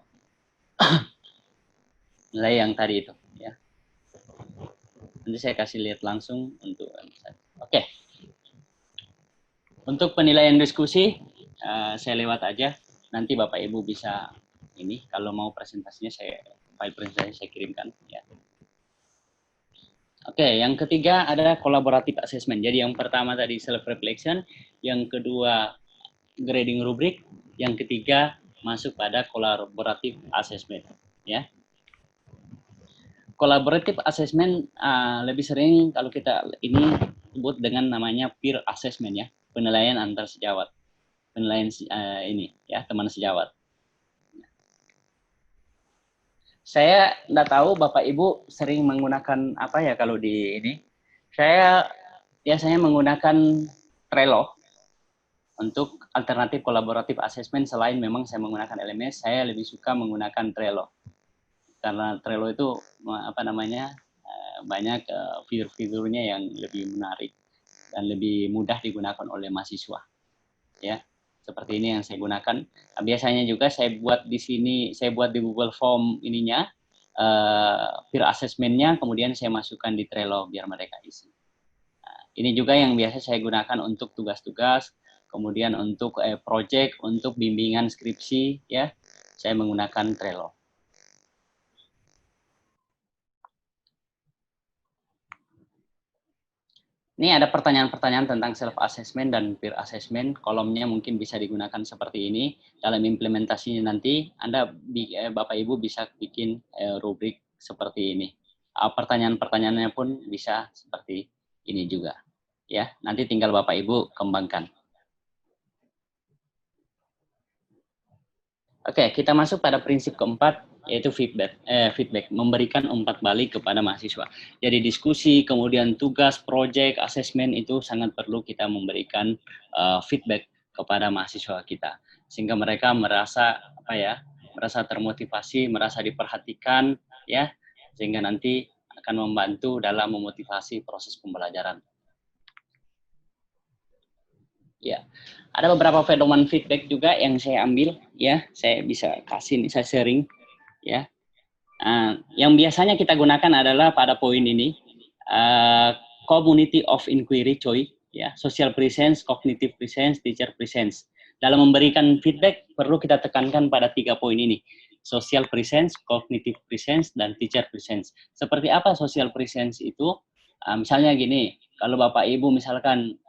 Nilai yang tadi itu. Ya. Nanti saya kasih lihat langsung untuk. Oke. Untuk penilaian diskusi, saya lewat aja. Nanti Bapak Ibu bisa ini, kalau mau presentasinya file presentasi saya kirimkan. Ya. Oke, yang ketiga ada collaborative assessment. Jadi yang pertama tadi self-reflection, yang kedua grading rubrik, yang ketiga masuk pada collaborative assessment. Ya. Collaborative assessment lebih sering kalau kita ini sebut dengan namanya peer assessment ya, penilaian antar sejawat, penilaian ini ya, teman sejawat. Saya nggak tahu Bapak Ibu sering menggunakan apa ya kalau di ini. Saya biasanya menggunakan Trello untuk alternatif collaborative assessment. Selain memang saya menggunakan LMS, saya lebih suka menggunakan Trello. Karena Trello itu apa namanya banyak fitur-fiturnya yang lebih menarik dan lebih mudah digunakan oleh mahasiswa. Ya. Seperti ini yang saya gunakan. Biasanya juga saya buat di sini, saya buat di Google Form ininya, peer assessment-nya, kemudian saya masukkan di Trello biar mereka isi. Nah, ini juga yang biasa saya gunakan untuk tugas-tugas, kemudian untuk project, untuk bimbingan skripsi, ya, saya menggunakan Trello. Ini ada pertanyaan-pertanyaan tentang self-assessment dan peer assessment. Kolomnya mungkin bisa digunakan seperti ini. Dalam implementasinya nanti, Bapak Ibu bisa bikin rubrik seperti ini. Pertanyaan-pertanyaannya pun bisa seperti ini juga. Ya, nanti tinggal Bapak Ibu kembangkan. Oke, kita masuk pada prinsip keempat, yaitu feedback, memberikan umpan balik kepada mahasiswa. Jadi diskusi, kemudian tugas, project, assessment itu sangat perlu kita memberikan feedback kepada mahasiswa kita, sehingga mereka merasa merasa termotivasi, merasa diperhatikan, ya, sehingga nanti akan membantu dalam memotivasi proses pembelajaran. Ya, ada beberapa pedoman feedback juga yang saya ambil, ya, saya bisa kasih, saya sharing, ya. Yang biasanya kita gunakan adalah pada poin ini, community of inquiry, ya, social presence, cognitive presence, teacher presence. Dalam memberikan feedback perlu kita tekankan pada 3 poin ini, social presence, cognitive presence, dan teacher presence. Seperti apa social presence itu? Misalnya gini, kalau Bapak Ibu misalkan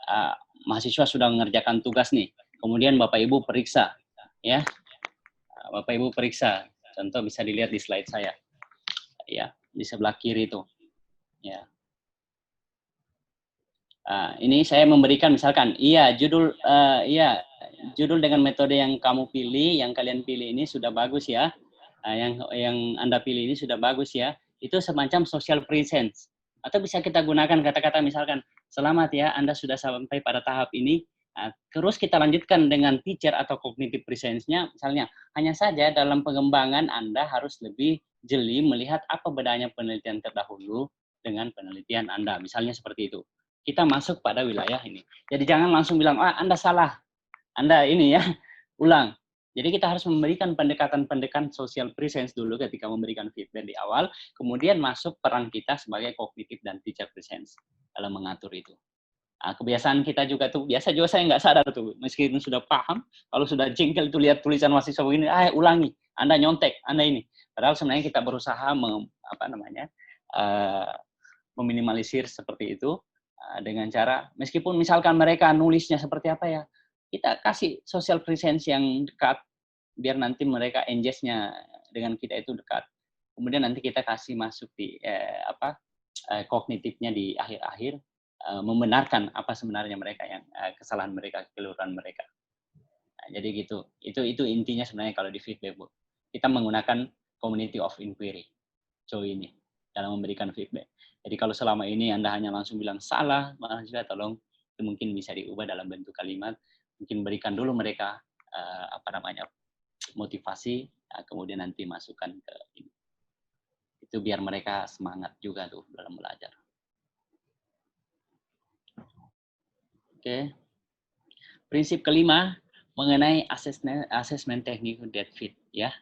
mahasiswa sudah mengerjakan tugas nih, kemudian Bapak Ibu periksa, ya, Bapak Ibu periksa, contoh bisa dilihat di slide saya, ya, di sebelah kiri itu, ya. Ini saya memberikan misalkan, judul dengan metode yang kamu pilih, yang kalian pilih ini sudah bagus ya, yang Anda pilih ini sudah bagus ya, itu semacam social presence. Atau bisa kita gunakan kata-kata misalkan, selamat ya, Anda sudah sampai pada tahap ini. Terus kita lanjutkan dengan teacher atau cognitive presence-nya, misalnya, hanya saja dalam pengembangan Anda harus lebih jeli melihat apa bedanya penelitian terdahulu dengan penelitian Anda. Misalnya seperti itu. Kita masuk pada wilayah ini. Jadi jangan langsung bilang, Anda salah. Anda ini ya, ulang. Jadi kita harus memberikan pendekatan-pendekatan social presence dulu ketika memberikan feedback di awal, kemudian masuk peran kita sebagai cognitive dan teacher presence dalam mengatur itu. Kebiasaan kita juga tuh, biasa juga saya nggak sadar tuh, meskipun sudah paham, kalau sudah jengkel itu lihat tulisan mahasiswa begini, ulangi, Anda nyontek, Anda ini. Padahal sebenarnya kita berusaha meminimalisir seperti itu, dengan cara, meskipun misalkan mereka nulisnya seperti apa ya, kita kasih social presence yang dekat, biar nanti mereka engage-nya dengan kita itu dekat. Kemudian nanti kita kasih masuk di kognitifnya di akhir-akhir, membenarkan apa sebenarnya mereka yang kesalahan mereka, kekeliruan mereka. Nah, jadi gitu. Itu intinya sebenarnya kalau di feedback, Bu. Kita menggunakan community of inquiry, ini dalam memberikan feedback. Jadi kalau selama ini Anda hanya langsung bilang salah, mahasiswa tolong itu mungkin bisa diubah dalam bentuk kalimat. Mungkin berikan dulu mereka motivasi, kemudian nanti masukkan ke ini. Itu biar mereka semangat juga tuh dalam belajar. Oke. Prinsip kelima mengenai asesmen teknik that fit, ya.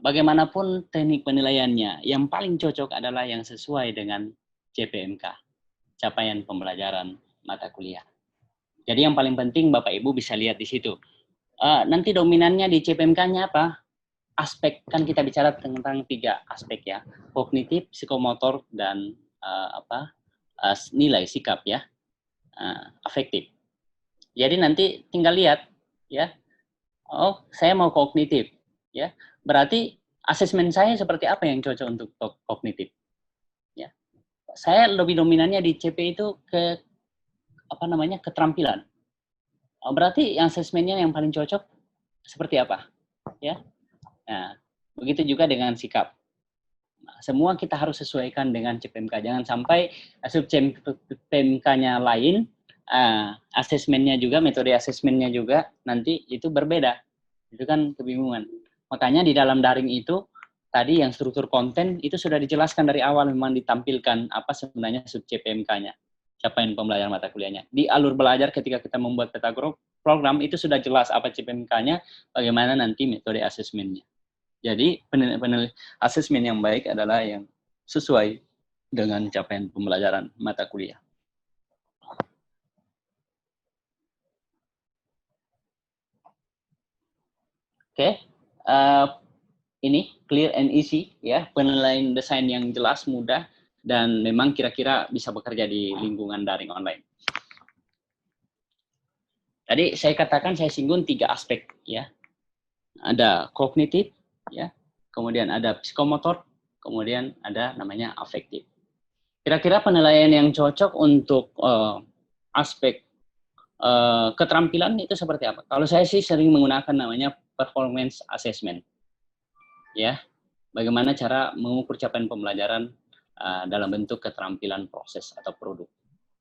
Bagaimanapun teknik penilaiannya, yang paling cocok adalah yang sesuai dengan CPMK, capaian pembelajaran mata kuliah. Jadi yang paling penting Bapak Ibu bisa lihat di situ. Nanti dominannya di CPMK-nya apa? Aspek, kan kita bicara tentang 3 aspek ya, kognitif, psikomotor, dan nilai sikap ya, afektif. Jadi nanti tinggal lihat ya, oh saya mau kognitif ya, berarti asesmen saya seperti apa yang cocok untuk kognitif ya. Saya lebih dominannya di CP itu ke keterampilan. Berarti yang asesmennya yang paling cocok seperti apa ya. Nah, begitu juga dengan sikap. Nah, semua kita harus sesuaikan dengan CPMK. Jangan sampai sub CPMK-nya lain, asesmennya juga, metode asesmennya juga nanti itu berbeda. Itu kan kebingungan. Makanya di dalam daring itu tadi yang struktur konten itu sudah dijelaskan dari awal, memang ditampilkan apa sebenarnya sub CPMK-nya, capaian pembelajaran mata kuliahnya. Di alur belajar ketika kita membuat peta program itu sudah jelas apa CPMK-nya, bagaimana nanti metode asesmennya. Jadi asesmen yang baik adalah yang sesuai dengan capaian pembelajaran mata kuliah. Oke, ini clear and easy ya, penilaian desain yang jelas, mudah, dan memang kira-kira bisa bekerja di lingkungan daring online. Tadi saya katakan, saya singgung 3 aspek ya. Ada kognitif ya, kemudian ada psikomotor, kemudian ada namanya afektif. Kira-kira penilaian yang cocok untuk aspek keterampilan itu seperti apa? Kalau saya sih sering menggunakan namanya performance assessment. Ya, bagaimana cara mengukur capaian pembelajaran dalam bentuk keterampilan proses atau produk.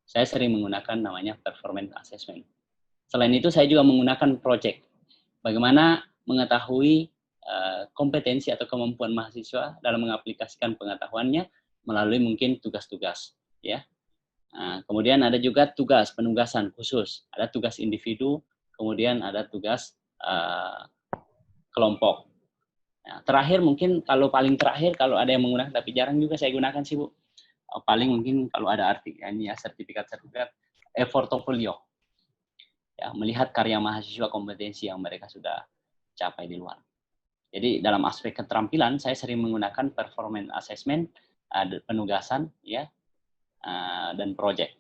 Saya sering menggunakan namanya performance assessment. Selain itu saya juga menggunakan project. Bagaimana mengetahui kompetensi atau kemampuan mahasiswa dalam mengaplikasikan pengetahuannya melalui mungkin tugas-tugas, ya. Kemudian ada juga tugas penugasan khusus, ada tugas individu, kemudian ada tugas kelompok. Nah, terakhir mungkin kalau paling terakhir kalau ada yang menggunakan, tapi jarang juga saya gunakan sih Bu. Paling mungkin kalau ada ini ya, sertifikat portofolio. Ya, melihat karya mahasiswa, kompetensi yang mereka sudah capai di luar. Jadi dalam aspek keterampilan saya sering menggunakan performance assessment, penugasan ya, dan project.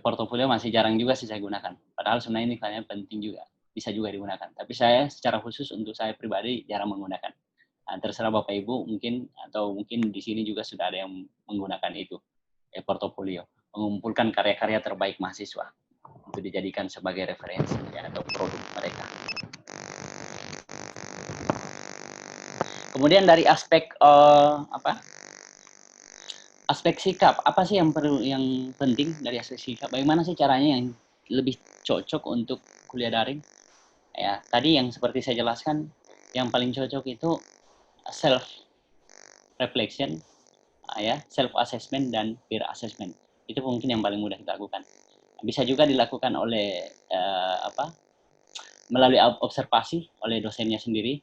Portofolio masih jarang juga sih saya gunakan. Padahal sebenarnya ini kayaknya penting juga, bisa juga digunakan. Tapi saya secara khusus untuk saya pribadi jarang menggunakan. Terserah Bapak Ibu mungkin, atau mungkin di sini juga sudah ada yang menggunakan itu, portofolio, mengumpulkan karya-karya terbaik mahasiswa untuk dijadikan sebagai referensi ya, atau produk mereka. Kemudian dari aspek aspek sikap, apa sih yang penting dari aspek sikap? Bagaimana sih caranya yang lebih cocok untuk kuliah daring? Ya, tadi yang seperti saya jelaskan, yang paling cocok itu self reflection, ya, self assessment dan peer assessment. Itu mungkin yang paling mudah kita lakukan. Bisa juga dilakukan oleh melalui observasi oleh dosennya sendiri,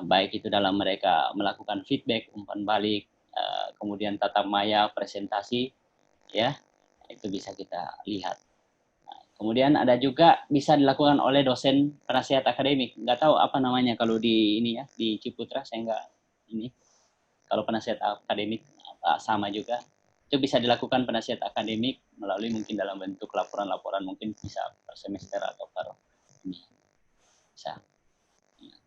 baik itu dalam mereka melakukan feedback, umpan balik, kemudian tatap maya, presentasi, ya, itu bisa kita lihat. Kemudian ada juga bisa dilakukan oleh dosen penasihat akademik. Nggak tahu apa namanya kalau di ini ya, di Ciputra saya nggak ini. Kalau penasihat akademik sama juga. Itu bisa dilakukan penasihat akademik melalui mungkin dalam bentuk laporan-laporan, mungkin bisa per semester atau per ini. Bisa.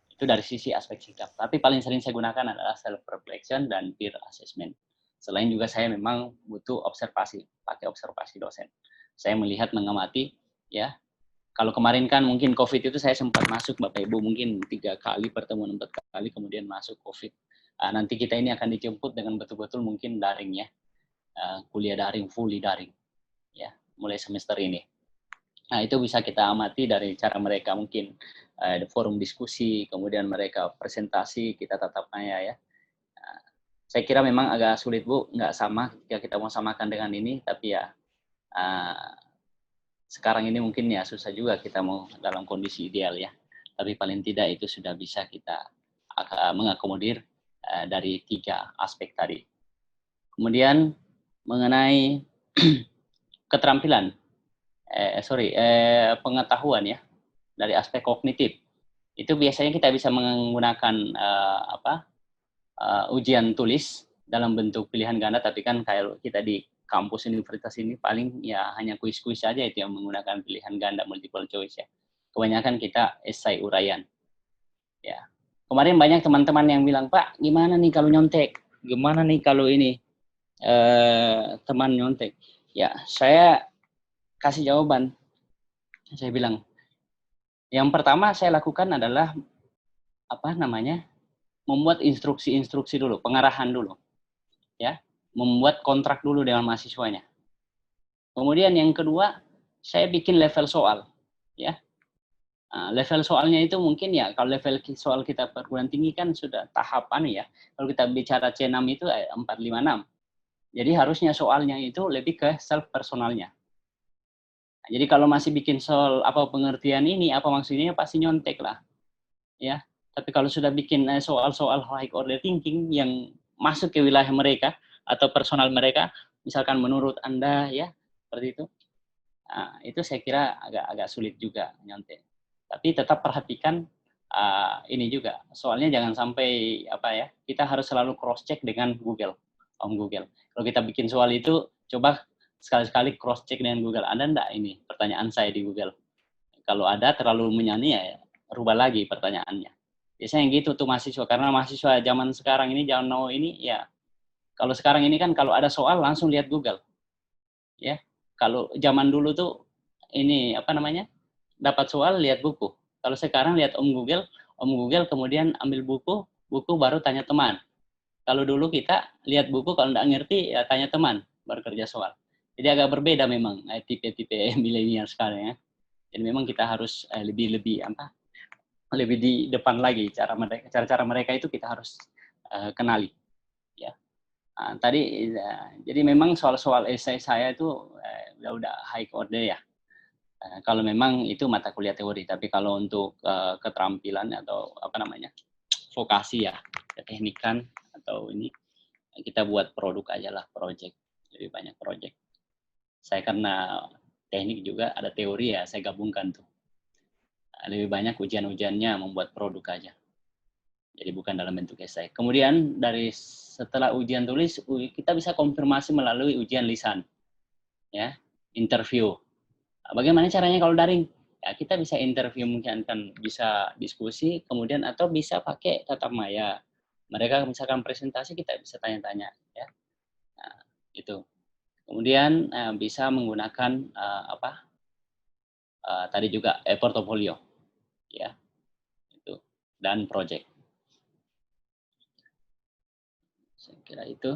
Itu dari sisi aspek sikap. Tapi paling sering saya gunakan adalah self-reflection dan peer assessment. Selain juga saya memang butuh observasi, pakai observasi dosen. Saya melihat, mengamati, ya. Kalau kemarin kan mungkin COVID itu saya sempat masuk, Bapak Ibu, mungkin 3 kali pertemuan, 4 kali, kemudian masuk COVID. Nanti kita ini akan dijemput dengan betul-betul mungkin daring ya. Kuliah daring, fully daring. Ya, mulai semester ini. Nah, itu bisa kita amati dari cara mereka mungkin forum diskusi, kemudian mereka presentasi, kita tatap maya ya. Saya kira memang agak sulit Bu, nggak sama jika kita mau samakan dengan ini, tapi ya sekarang ini mungkin ya susah juga kita mau dalam kondisi ideal ya. Tapi paling tidak itu sudah bisa kita mengakomodir dari 3 aspek tadi. Kemudian mengenai keterampilan, pengetahuan ya, dari aspek kognitif. Itu biasanya kita bisa menggunakan ujian tulis dalam bentuk pilihan ganda, tapi kan kalau kita di kampus universitas ini paling ya hanya kuis-kuis saja itu yang menggunakan pilihan ganda multiple choice ya. Kebanyakan kita esai uraian. Ya. Kemarin banyak teman-teman yang bilang, "Pak, gimana nih kalau nyontek? Gimana nih kalau ini teman nyontek?" Ya, saya kasih jawaban. Saya bilang, yang pertama saya lakukan adalah membuat instruksi-instruksi dulu, pengarahan dulu. Ya, membuat kontrak dulu dengan mahasiswanya. Kemudian yang kedua, saya bikin level soal, ya. Level soalnya itu mungkin ya, kalau level soal kita perguruan tinggi kan sudah tahapan ya. Kalau kita bicara C6 itu 456. Jadi harusnya soalnya itu lebih ke self personalnya. Jadi kalau masih bikin soal apa pengertian ini, apa maksudnya pasti nyontek lah. Ya. Tapi kalau sudah bikin soal-soal high order thinking yang masuk ke wilayah mereka atau personal mereka, misalkan menurut Anda ya, seperti itu. Itu saya kira agak sulit juga nyontek. Tapi tetap perhatikan ini juga. Soalnya jangan sampai kita harus selalu cross check dengan Google, Om Google. Kalau kita bikin soal itu, coba sekali-sekali cross check dengan Google. Ada enggak ini pertanyaan saya di Google? Kalau ada terlalu menyanyi ya rubah lagi pertanyaannya. Biasanya gitu tuh mahasiswa, karena mahasiswa zaman sekarang ini, zaman now ini ya, kalau sekarang ini kan kalau ada soal langsung lihat Google. Ya. Kalau zaman dulu tuh ini dapat soal lihat buku. Kalau sekarang lihat Om Google kemudian ambil buku baru tanya teman. Kalau dulu kita lihat buku, kalau nggak ngerti ya tanya teman, baru kerja soal. Jadi agak berbeda memang tipe-tipe milenial sekarang ya. Jadi memang kita harus lebih di depan lagi, cara mereka itu kita harus kenali. Ya. Jadi memang soal-soal esai saya itu udah high order ya. Kalau memang itu mata kuliah teori, tapi kalau untuk keterampilan atau vokasi ya, keteknikan atau ini, kita buat produk aja lah, project, lebih banyak project. Saya karena teknik juga ada teori ya, saya gabungkan tuh. Lebih banyak ujian-ujiannya membuat produk aja. Jadi bukan dalam bentuk esai. Kemudian setelah ujian tulis, kita bisa konfirmasi melalui ujian lisan, ya, interview. Bagaimana caranya kalau daring? Ya, kita bisa interview, mungkin kan bisa diskusi, kemudian atau bisa pakai tatap maya. Mereka misalkan presentasi, kita bisa tanya-tanya, ya. Nah, itu. Kemudian bisa menggunakan tadi juga portofolio, ya, itu, dan project. Saya kira itu.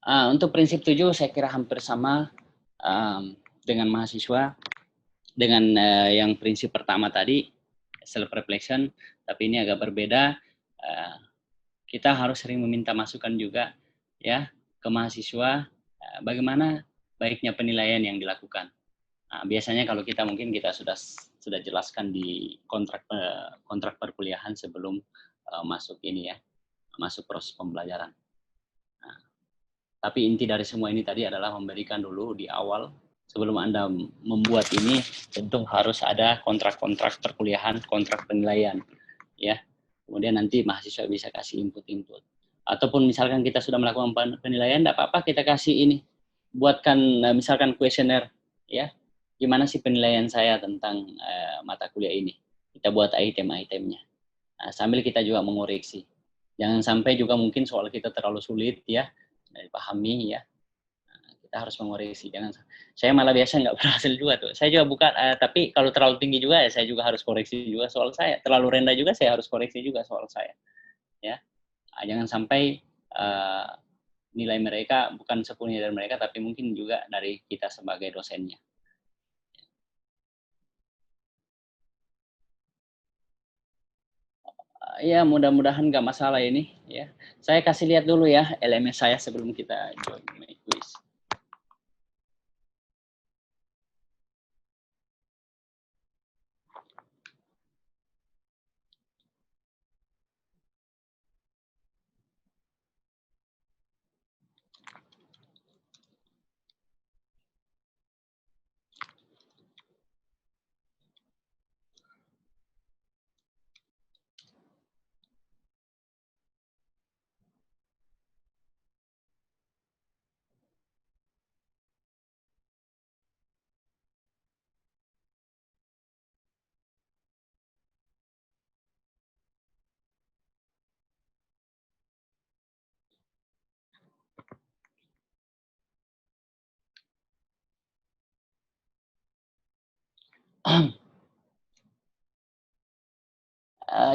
Untuk prinsip 7 saya kira hampir sama dengan mahasiswa, dengan yang prinsip pertama tadi, self-reflection, tapi ini agak berbeda. Kita harus sering meminta masukan juga ya ke mahasiswa, bagaimana baiknya penilaian yang dilakukan. Biasanya kalau kita sudah jelaskan di kontrak perkuliahan sebelum masuk proses pembelajaran. Tapi inti dari semua ini tadi adalah memberikan dulu di awal, sebelum Anda membuat ini, tentu harus ada kontrak-kontrak perkuliahan, kontrak penilaian, ya. Kemudian nanti mahasiswa bisa kasih input-input. Ataupun misalkan kita sudah melakukan penilaian, tidak apa-apa kita kasih ini, buatkan misalkan kuesioner, ya, gimana sih penilaian saya tentang mata kuliah ini. Kita buat item-itemnya. Nah, sambil kita juga mengoreksi. Jangan sampai juga mungkin soal kita terlalu sulit, ya, dipahami, ya. Kita harus mengoreksi. Jangan, saya malah biasa nggak berhasil juga tuh. Saya juga buka, tapi kalau terlalu tinggi juga, ya saya juga harus koreksi juga soal saya. Terlalu rendah juga, saya harus koreksi juga soal saya. Ya. Jangan sampai nilai mereka bukan sepenuhnya dari mereka, tapi mungkin juga dari kita sebagai dosennya. Ya, mudah-mudahan nggak masalah ini. Ya, saya kasih lihat dulu ya LMS saya sebelum kita join my quiz.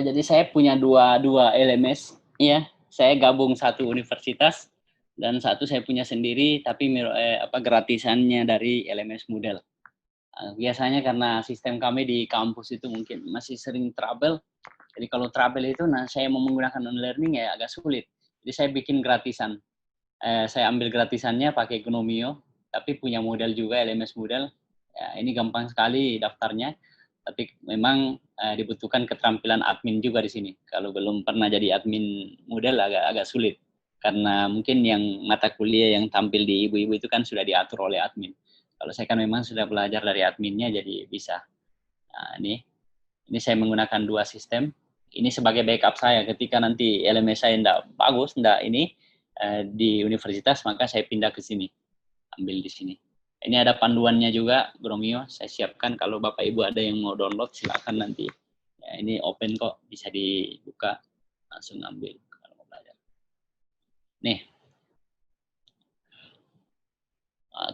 Jadi saya punya dua LMS, ya. Saya gabung satu universitas dan satu saya punya sendiri, tapi gratisannya dari LMS Moodle. Biasanya karena sistem kami di kampus itu mungkin masih sering trouble. Jadi kalau trouble itu, saya mau menggunakan on-learning ya agak sulit. Jadi saya bikin gratisan. Saya ambil gratisannya pakai Gnomio, tapi punya model juga LMS Moodle. Ya, ini gampang sekali daftarnya. Tapi memang dibutuhkan keterampilan admin juga di sini. Kalau belum pernah jadi admin Moodle agak sulit. Karena mungkin yang mata kuliah yang tampil di ibu-ibu itu kan sudah diatur oleh admin. Kalau saya kan memang sudah belajar dari adminnya, jadi bisa. Nah, ini saya menggunakan dua sistem. Ini sebagai backup saya. Ketika nanti LMS saya tidak bagus, di universitas, maka saya pindah ke sini. Ambil di sini. Ini ada panduannya juga, Gromio. Saya siapkan kalau Bapak Ibu ada yang mau download, silakan nanti. Ya, ini open kok, bisa dibuka, langsung ambil kalau mau belajar. Nih,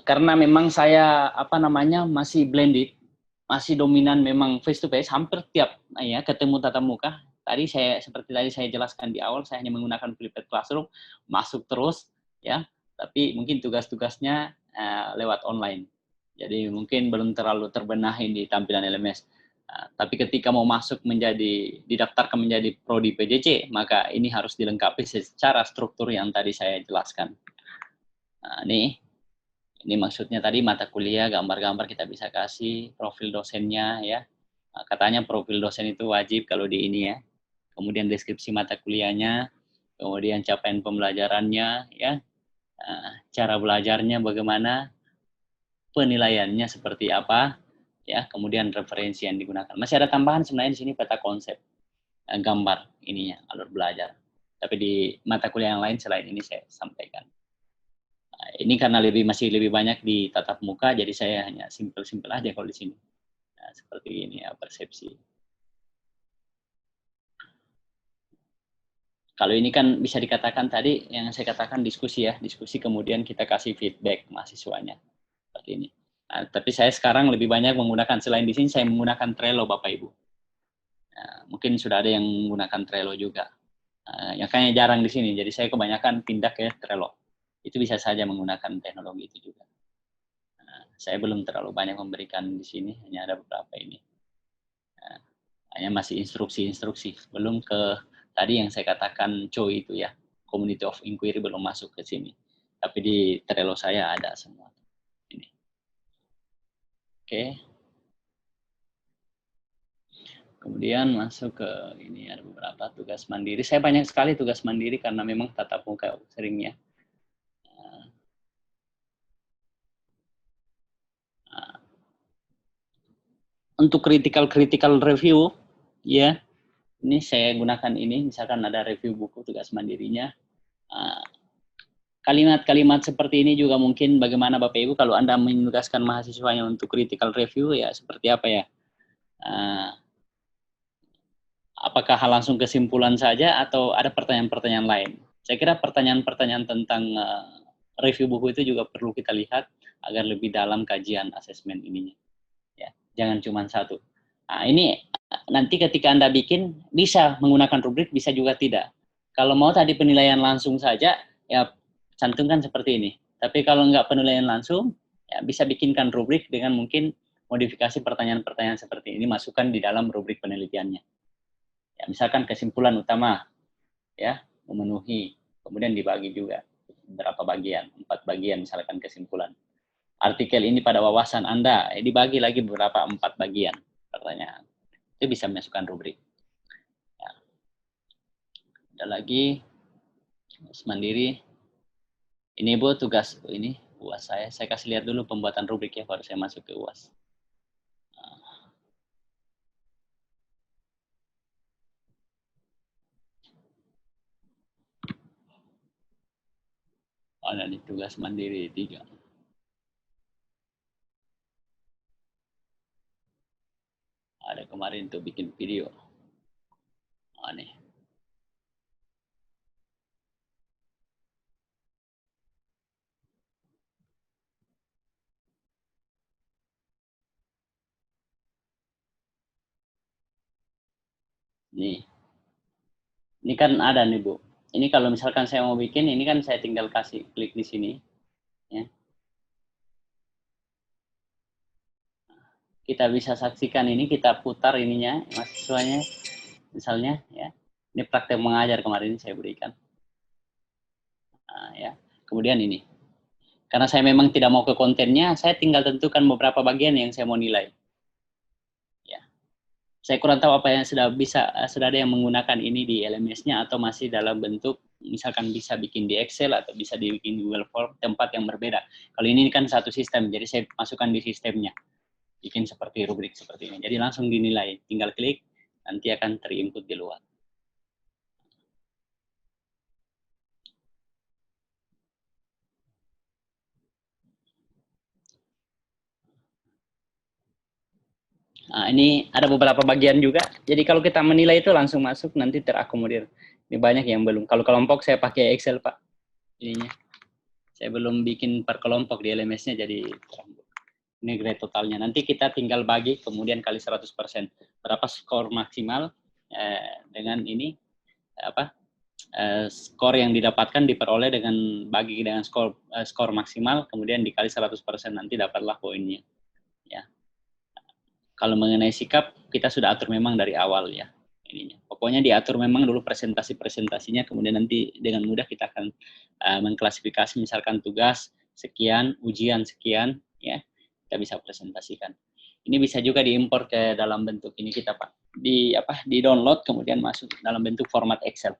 karena memang saya masih blended, masih dominan memang face to face, hampir tiap ya ketemu tatap muka. Seperti tadi saya jelaskan di awal, saya hanya menggunakan flipped classroom, masuk terus, ya. Tapi mungkin tugas-tugasnya lewat online. Jadi mungkin belum terlalu terbenahi di tampilan LMS. Tapi ketika mau masuk didaftarkan menjadi prodi PJJ, maka ini harus dilengkapi secara struktur yang tadi saya jelaskan. Nah, ini maksudnya tadi mata kuliah, gambar-gambar kita bisa kasih, profil dosennya ya. Katanya profil dosen itu wajib kalau di ini ya. Kemudian deskripsi mata kuliahnya, kemudian capaian pembelajarannya ya. Cara belajarnya bagaimana, penilaiannya seperti apa, ya, kemudian referensi yang digunakan. Masih ada tambahan sebenarnya di sini peta konsep, gambar ininya, alur belajar. Tapi di mata kuliah yang lain selain ini saya sampaikan. Ini karena masih lebih banyak di tatap muka, jadi saya hanya simpel-simpel aja kalau di sini. Nah, seperti ini ya persepsi. Kalau ini kan bisa dikatakan tadi yang saya katakan diskusi ya, diskusi kemudian kita kasih feedback mahasiswanya. Seperti ini. Nah, tapi saya sekarang lebih banyak menggunakan, selain di sini saya menggunakan Trello Bapak Ibu. Nah, mungkin sudah ada yang menggunakan Trello juga. Yang kayaknya jarang di sini, jadi saya kebanyakan pindah ke Trello. Itu bisa saja menggunakan teknologi itu juga. Nah, saya belum terlalu banyak memberikan di sini, hanya ada beberapa ini. Nah, hanya masih instruksi-instruksi, belum ke tadi yang saya katakan COI itu ya, Community of Inquiry belum masuk ke sini. Tapi di Trello saya ada semua. Ini. Oke. Kemudian masuk ke ini ada beberapa tugas mandiri. Saya banyak sekali tugas mandiri karena memang tatap muka seringnya. Untuk critical review, ya, ini saya gunakan ini, misalkan ada review buku tugas mandirinya, Kalimat-kalimat seperti ini juga mungkin bagaimana Bapak Ibu kalau Anda menugaskan mahasiswanya untuk critical review ya seperti apa ya? Apakah langsung kesimpulan saja atau ada pertanyaan-pertanyaan lain? Saya kira pertanyaan-pertanyaan tentang review buku itu juga perlu kita lihat agar lebih dalam kajian asesmen ininya. Ya, jangan cuma satu. Nah, ini nanti ketika Anda bikin bisa menggunakan rubrik, bisa juga tidak. Kalau mau tadi penilaian langsung saja, ya cantumkan seperti ini. Tapi kalau nggak penilaian langsung, ya bisa bikinkan rubrik dengan mungkin modifikasi pertanyaan-pertanyaan seperti ini, masukkan di dalam rubrik penelitiannya. Ya, misalkan kesimpulan utama, ya memenuhi, kemudian dibagi juga berapa bagian, 4 bagian misalkan kesimpulan. Artikel ini pada wawasan Anda, dibagi lagi beberapa 4 bagian pertanyaan. Itu bisa masukkan rubrik. Ya. Ada lagi, mandiri. Ini Bu tugas ini UAS saya. Saya kasih lihat dulu pembuatan rubrik ya, baru saya masuk ke UAS. Ada nih tugas mandiri 3. Ada kemarin tuh bikin video. Nih. Nih. Ini kan ada nih Bu. Ini kalau misalkan saya mau bikin, ini kan saya tinggal kasih klik di sini. Ya. Kita bisa saksikan ini, kita putar ininya, mahasiswanya. Misalnya, ya. Ini praktek mengajar kemarin saya berikan. Nah, ya. Kemudian ini. Karena saya memang tidak mau ke kontennya, saya tinggal tentukan beberapa bagian yang saya mau nilai. Ya. Saya kurang tahu apa yang sudah ada yang menggunakan ini di LMS-nya atau masih dalam bentuk misalkan bisa bikin di Excel atau bisa dibikin Google Form, tempat yang berbeda. Kalau ini kan satu sistem, jadi saya masukkan di sistemnya. Bikin seperti rubrik seperti ini. Jadi langsung dinilai, tinggal klik, nanti akan terinput di luar. Nah, ini ada beberapa bagian juga. Jadi kalau kita menilai itu langsung masuk, nanti terakomodir. Ini banyak yang belum. Kalau kelompok saya pakai Excel, Pak. Ininya. Saya belum bikin per kelompok di LMS-nya, jadi ini grade totalnya. Nanti kita tinggal bagi, kemudian kali 100%. Berapa skor maksimal dengan ini, skor yang didapatkan diperoleh dengan bagi dengan skor maksimal, kemudian dikali 100%, nanti dapatlah poinnya. Ya. Kalau mengenai sikap, kita sudah atur memang dari awal ya. Ininya. Pokoknya diatur memang dulu presentasinya, kemudian nanti dengan mudah kita akan mengklasifikasi misalkan tugas sekian, ujian sekian, ya kita bisa presentasikan. Ini bisa juga diimpor ke dalam bentuk ini kita Pak, di download kemudian masuk dalam bentuk format Excel.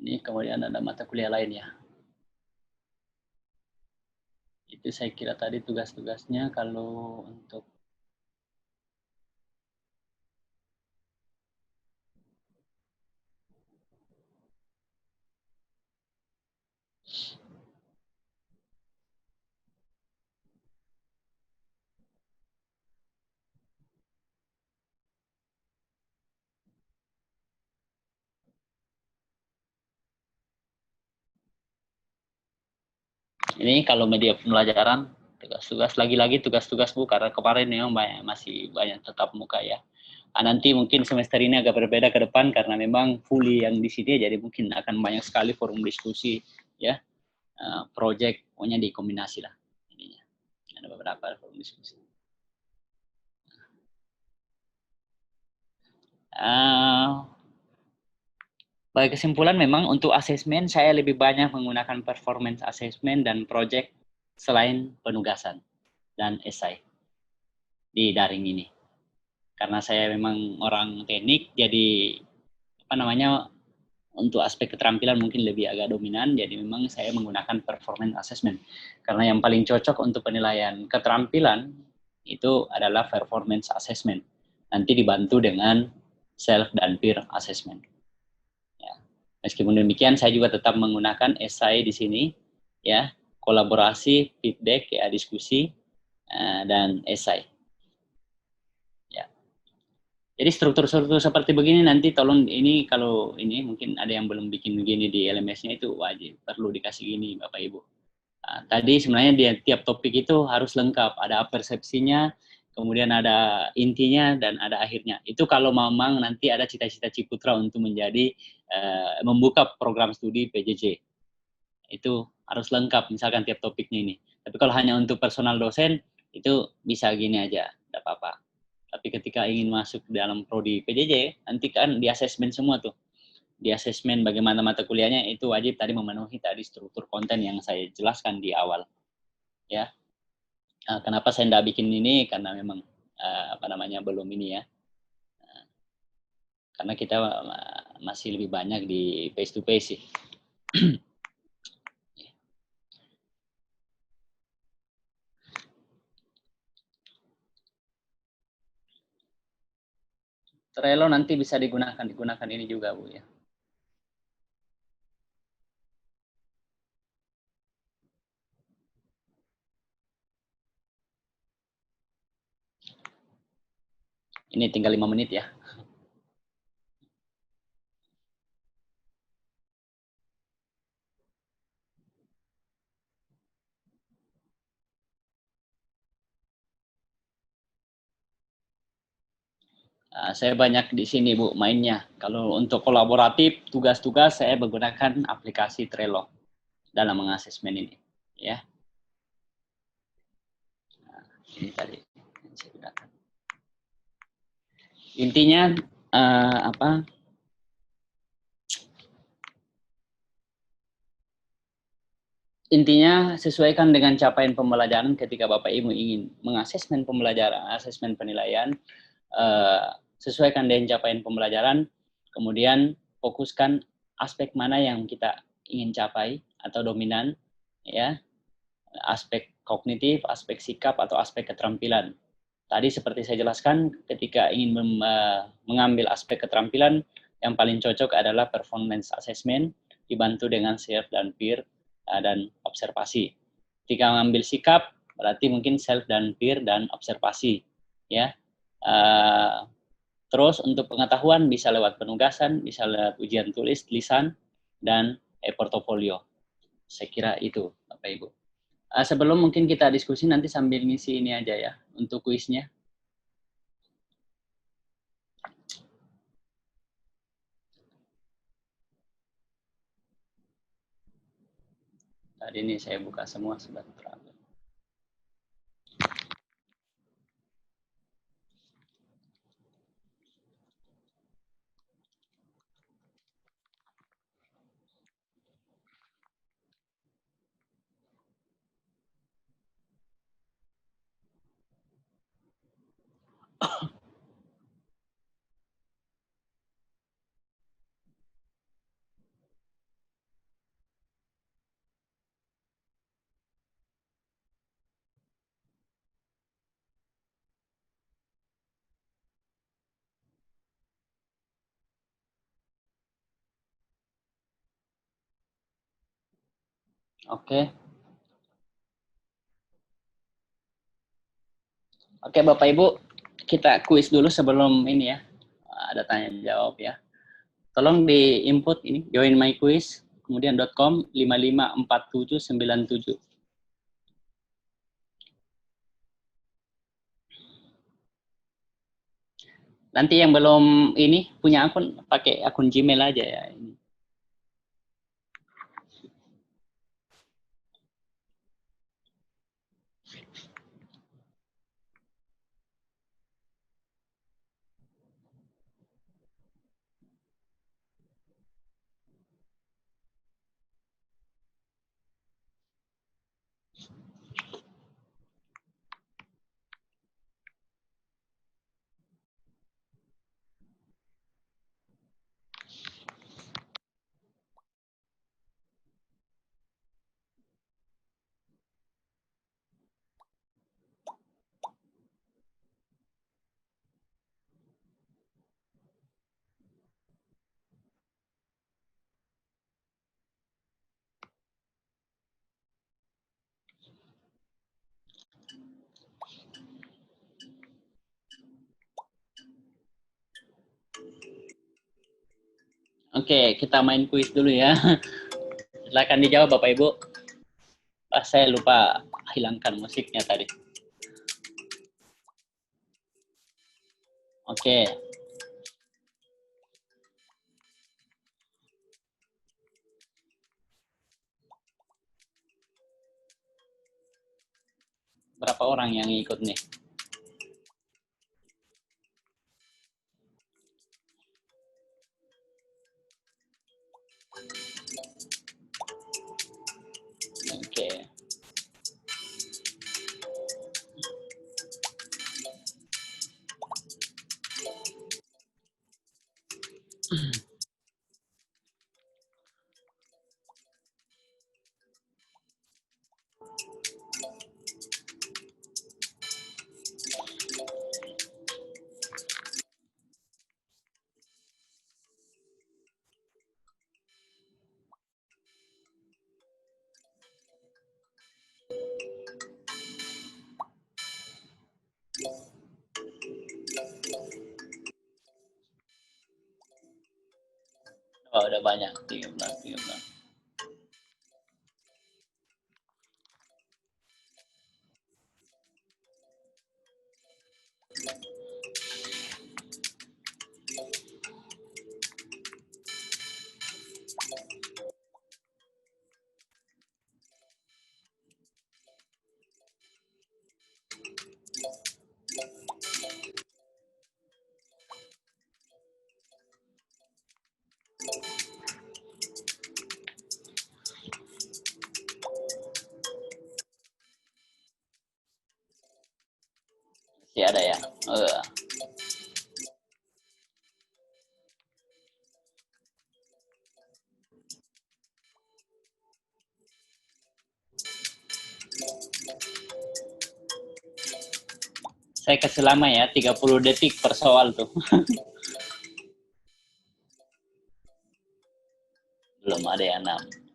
Ini kemudian ada mata kuliah lain ya. Itu saya kira tadi tugas-tugasnya. Kalau untuk ini kalau media pembelajaran, tugas-tugas lagi-lagi tugas-tugas Bu, karena kemarin memang masih banyak tetap muka ya. Nanti mungkin semester ini agak berbeda ke depan karena memang fully yang di sini, jadi mungkin akan banyak sekali forum diskusi ya, project, pokoknya dikombinasi lah. Ininya. Ada beberapa forum diskusi. Bagi kesimpulan memang untuk asesmen saya lebih banyak menggunakan performance assessment dan project selain penugasan dan esai di daring ini. Karena saya memang orang teknik, jadi untuk aspek keterampilan mungkin lebih agak dominan, jadi memang saya menggunakan performance assessment. Karena yang paling cocok untuk penilaian keterampilan itu adalah performance assessment. Nanti dibantu dengan self dan peer assessment. Ya. Meskipun demikian, saya juga tetap menggunakan esai di sini, ya, kolaborasi, feedback, ya, diskusi, dan esai. Jadi struktur-struktur seperti begini nanti tolong ini kalau ini mungkin ada yang belum bikin begini di LMS-nya itu wajib perlu dikasih gini Bapak Ibu. Nah, tadi sebenarnya di tiap topik itu harus lengkap, ada persepsinya, kemudian ada intinya dan ada akhirnya. Itu kalau memang nanti ada cita-cita Ciputra untuk menjadi membuka program studi PJJ. Itu harus lengkap misalkan tiap topiknya ini. Tapi kalau hanya untuk personal dosen itu bisa gini aja, tidak apa-apa. Tapi ketika ingin masuk dalam prodi PJJ, nanti kan di asesmen semua tuh. Di asesmen bagaimana mata kuliahnya itu wajib tadi memenuhi tadi struktur konten yang saya jelaskan di awal. Ya. Kenapa saya tidak bikin ini? Karena memang belum ini ya. Karena kita masih lebih banyak di face to face sih. Trello nanti bisa digunakan ini juga Bu ya. Ini tinggal 5 menit ya. Saya banyak di sini Bu mainnya. Kalau untuk kolaboratif, tugas-tugas saya menggunakan aplikasi Trello dalam mengasesmen ini. Ya, ini tadi yang saya gunakan. Intinya Intinya sesuaikan dengan capaian pembelajaran ketika Bapak Ibu ingin mengasesmen pembelajaran, asesmen penilaian, sesuaikan dengan capaian pembelajaran, kemudian fokuskan aspek mana yang kita ingin capai atau dominan, ya, aspek kognitif, aspek sikap, atau aspek keterampilan. Tadi seperti saya jelaskan, ketika ingin mengambil aspek keterampilan, yang paling cocok adalah performance assessment, dibantu dengan self dan peer, dan observasi. Ketika mengambil sikap, berarti mungkin self dan peer dan observasi. Ya. Terus untuk pengetahuan bisa lewat penugasan, bisa lewat ujian tulis, lisan, dan e-portofolio. Saya kira itu, Bapak Ibu. Sebelum mungkin kita diskusi, nanti sambil ngisi ini aja ya, untuk kuisnya. Tadi ini saya buka semua sudah terakhir. Oke. Oke, Bapak Ibu, kita kuis dulu sebelum ini ya. Ada tanya jawab ya. Tolong di input ini join my quiz kemudian .com 554797. Nanti yang belum ini punya akun pakai akun Gmail aja ya ini. Oke, kita main kuis dulu ya. Silakan dijawab Bapak Ibu. Saya lupa hilangkan musiknya tadi. Oke. Berapa orang yang ikut nih? Oke. Oh, udah banyak. 13. Masih ada ya? Saya kasih lama ya, 30 detik per soal tuh. Belum ada yang 6.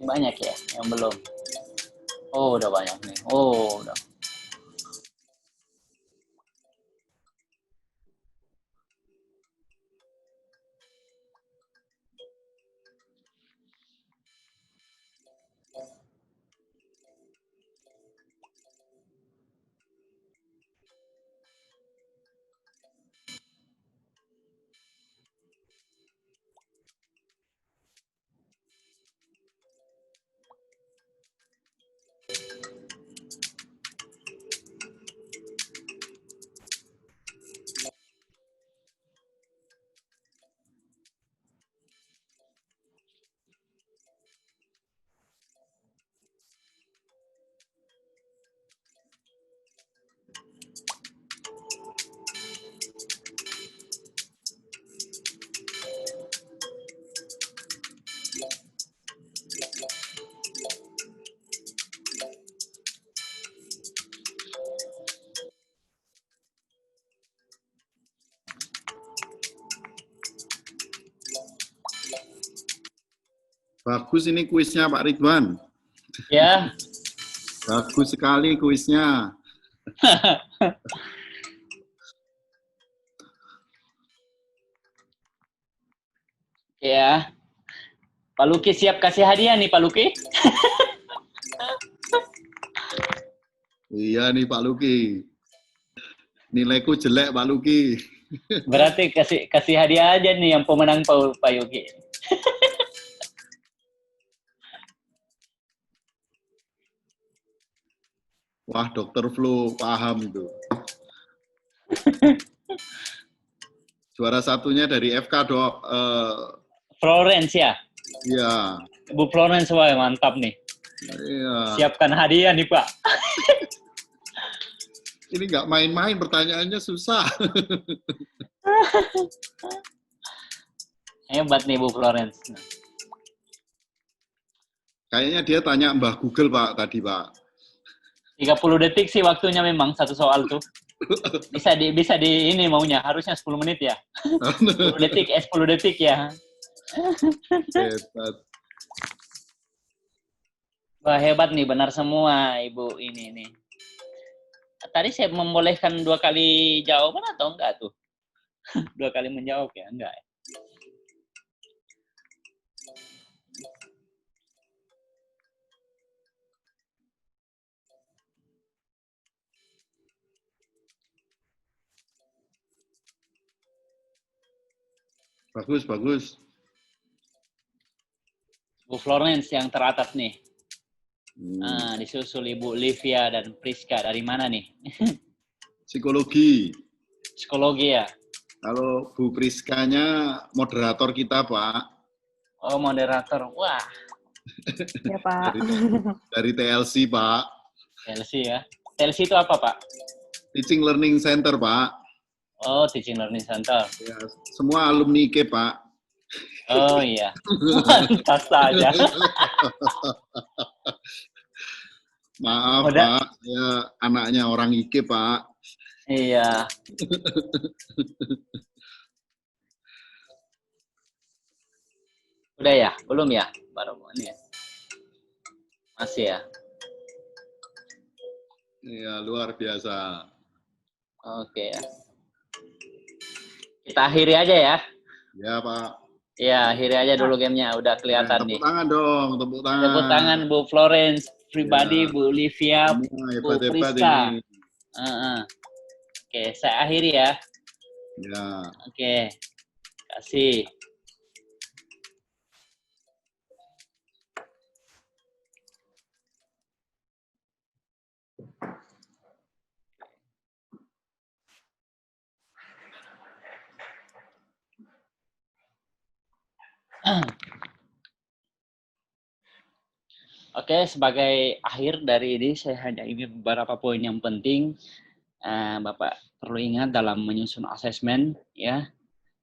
Banyak ya yang belum. Oh, udah banyak nih. Oh, udah. Bagus ini kuisnya Pak Ridwan. Ya. Bagus sekali kuisnya. Ya. Pak Luki siap kasih hadiah nih Pak Luki. Iya nih Pak Luki. Nilaiku jelek Pak Luki. Berarti kasih hadiah aja nih yang pemenang Pak Yogi. Wah, Dokter Flu paham itu. Juara satunya dari FK, Dok. Florence ya? Iya. Bu Florence, wah mantap nih. Iya. Siapkan hadiah nih Pak. Ini nggak main-main, pertanyaannya susah. Hebat nih Bu Florence. Kayaknya dia tanya Mbah Google, Pak, tadi, Pak. 30 detik sih waktunya memang satu soal tuh. Bisa di ini maunya, harusnya 10 menit ya. 10 detik ya. Hebat. Wah, hebat nih, benar semua Ibu ini nih. Tadi saya membolehkan 2 kali jawaban atau enggak tuh? 2 kali menjawab ya? Enggak ya? Bagus, bagus. Bu Florence yang teratas nih. Disusul Ibu Livia dan Priska. Dari mana nih? Psikologi. Psikologi ya? Kalau Bu Priskanya moderator kita, Pak. Oh, moderator. Wah. Ya, Pak. Dari TLC, Pak. TLC ya. TLC itu apa, Pak? Teaching Learning Center, Pak. Oh, Teaching Learning Center. Ya, semua alumni IKE, Pak. Oh iya. Pantas saja. Maaf, Udah. Pak. Saya anaknya orang IKE, Pak. Iya. Udah ya? Belum ya? Baru ini ya? Masih ya? Iya, luar biasa. Oke ya. Kita akhiri aja ya. Ya, Pak. Ya, akhiri aja dulu gamenya. Udah kelihatan nih. Tepuk tangan dong, tepuk tangan. Tepuk tangan Bu Florence, pribadi, Ya. Bu Livia, Bu Hebat-hebat Priska. ini. Oke, saya akhiri ya. Ya. Oke, kasih. Oke, sebagai akhir dari ini, saya hanya ingin beberapa poin yang penting. Bapak perlu ingat dalam menyusun asesmen, ya.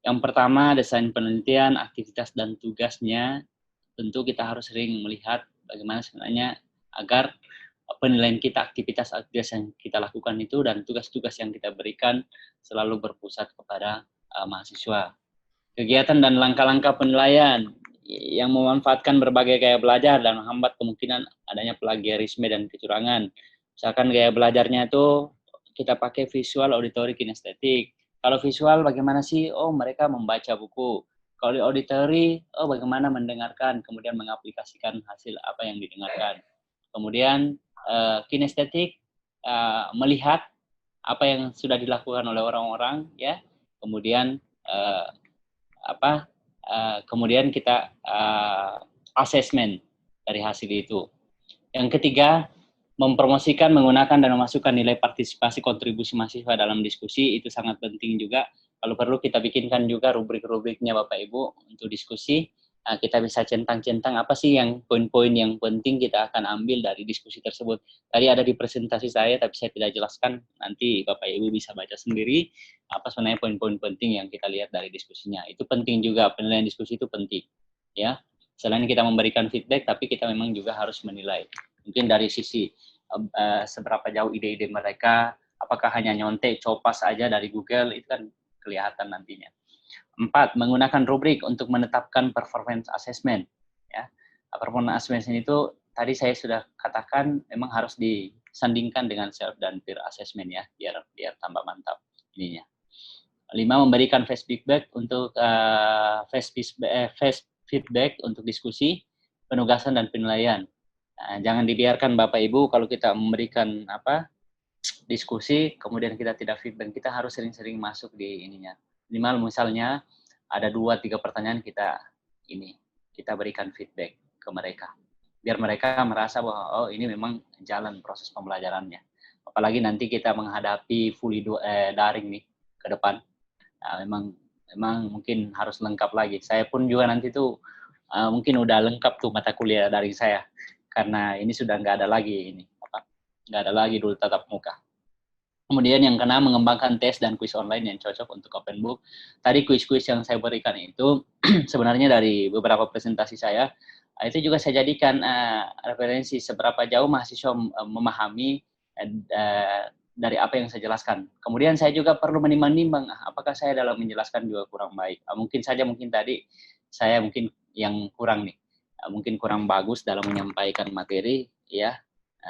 Yang pertama, desain penelitian, aktivitas dan tugasnya. Tentu kita harus sering melihat bagaimana sebenarnya agar penilaian kita, aktivitas yang kita lakukan itu dan tugas-tugas yang kita berikan selalu berpusat kepada mahasiswa. Kegiatan dan langkah-langkah penilaian yang memanfaatkan berbagai gaya belajar dan menghambat kemungkinan adanya plagiarisme dan kecurangan. Misalkan gaya belajarnya itu kita pakai visual, auditory, kinestetik. Kalau visual bagaimana sih? Oh, mereka membaca buku. Kalau di auditory, oh bagaimana mendengarkan, kemudian mengaplikasikan hasil apa yang didengarkan. Kemudian kinestetik, melihat apa yang sudah dilakukan oleh orang-orang, ya. Kemudian kemudian kita asesmen dari hasil itu. Yang ketiga, mempromosikan, menggunakan dan memasukkan nilai partisipasi kontribusi mahasiswa dalam diskusi, itu sangat penting juga. Kalau perlu kita bikinkan juga rubrik-rubriknya Bapak Ibu untuk diskusi. Kita bisa centang-centang apa sih yang poin-poin yang penting kita akan ambil dari diskusi tersebut. Tadi ada di presentasi saya, tapi saya tidak jelaskan. Nanti Bapak Ibu bisa baca sendiri apa sebenarnya poin-poin penting yang kita lihat dari diskusinya. Itu penting juga, penilaian diskusi itu penting. Ya, selain kita memberikan feedback, tapi kita memang juga harus menilai. Mungkin dari sisi seberapa jauh ide-ide mereka, apakah hanya nyontek, copas aja dari Google, itu kan kelihatan nantinya. 4, menggunakan rubrik untuk menetapkan performance assessment. Ya. Performance assessment itu tadi saya sudah katakan memang harus disandingkan dengan self dan peer assessment ya, biar tambah mantap ininya. 5, memberikan fast feedback untuk fast feedback untuk diskusi, penugasan dan penilaian. Jangan dibiarkan Bapak Ibu kalau kita memberikan diskusi, kemudian kita tidak feedback, kita harus sering-sering masuk di ininya. Minimal misalnya ada 2-3 pertanyaan kita berikan feedback ke mereka. Biar mereka merasa bahwa ini memang jalan proses pembelajarannya. Apalagi nanti kita menghadapi fully daring nih ke depan. Nah, memang mungkin harus lengkap lagi. Saya pun juga nanti tuh mungkin udah lengkap tuh mata kuliah daring saya. Karena ini sudah nggak ada lagi nggak ada lagi dulu tatap muka. Kemudian yang keenam, mengembangkan tes dan kuis online yang cocok untuk open book. Tadi kuis-kuis yang saya berikan itu sebenarnya dari beberapa presentasi saya, itu juga saya jadikan referensi seberapa jauh mahasiswa memahami dari apa yang saya jelaskan. Kemudian saya juga perlu menimbang-nimbang apakah saya dalam menjelaskan juga kurang baik. Mungkin tadi saya mungkin yang kurang nih, mungkin kurang bagus dalam menyampaikan materi, ya,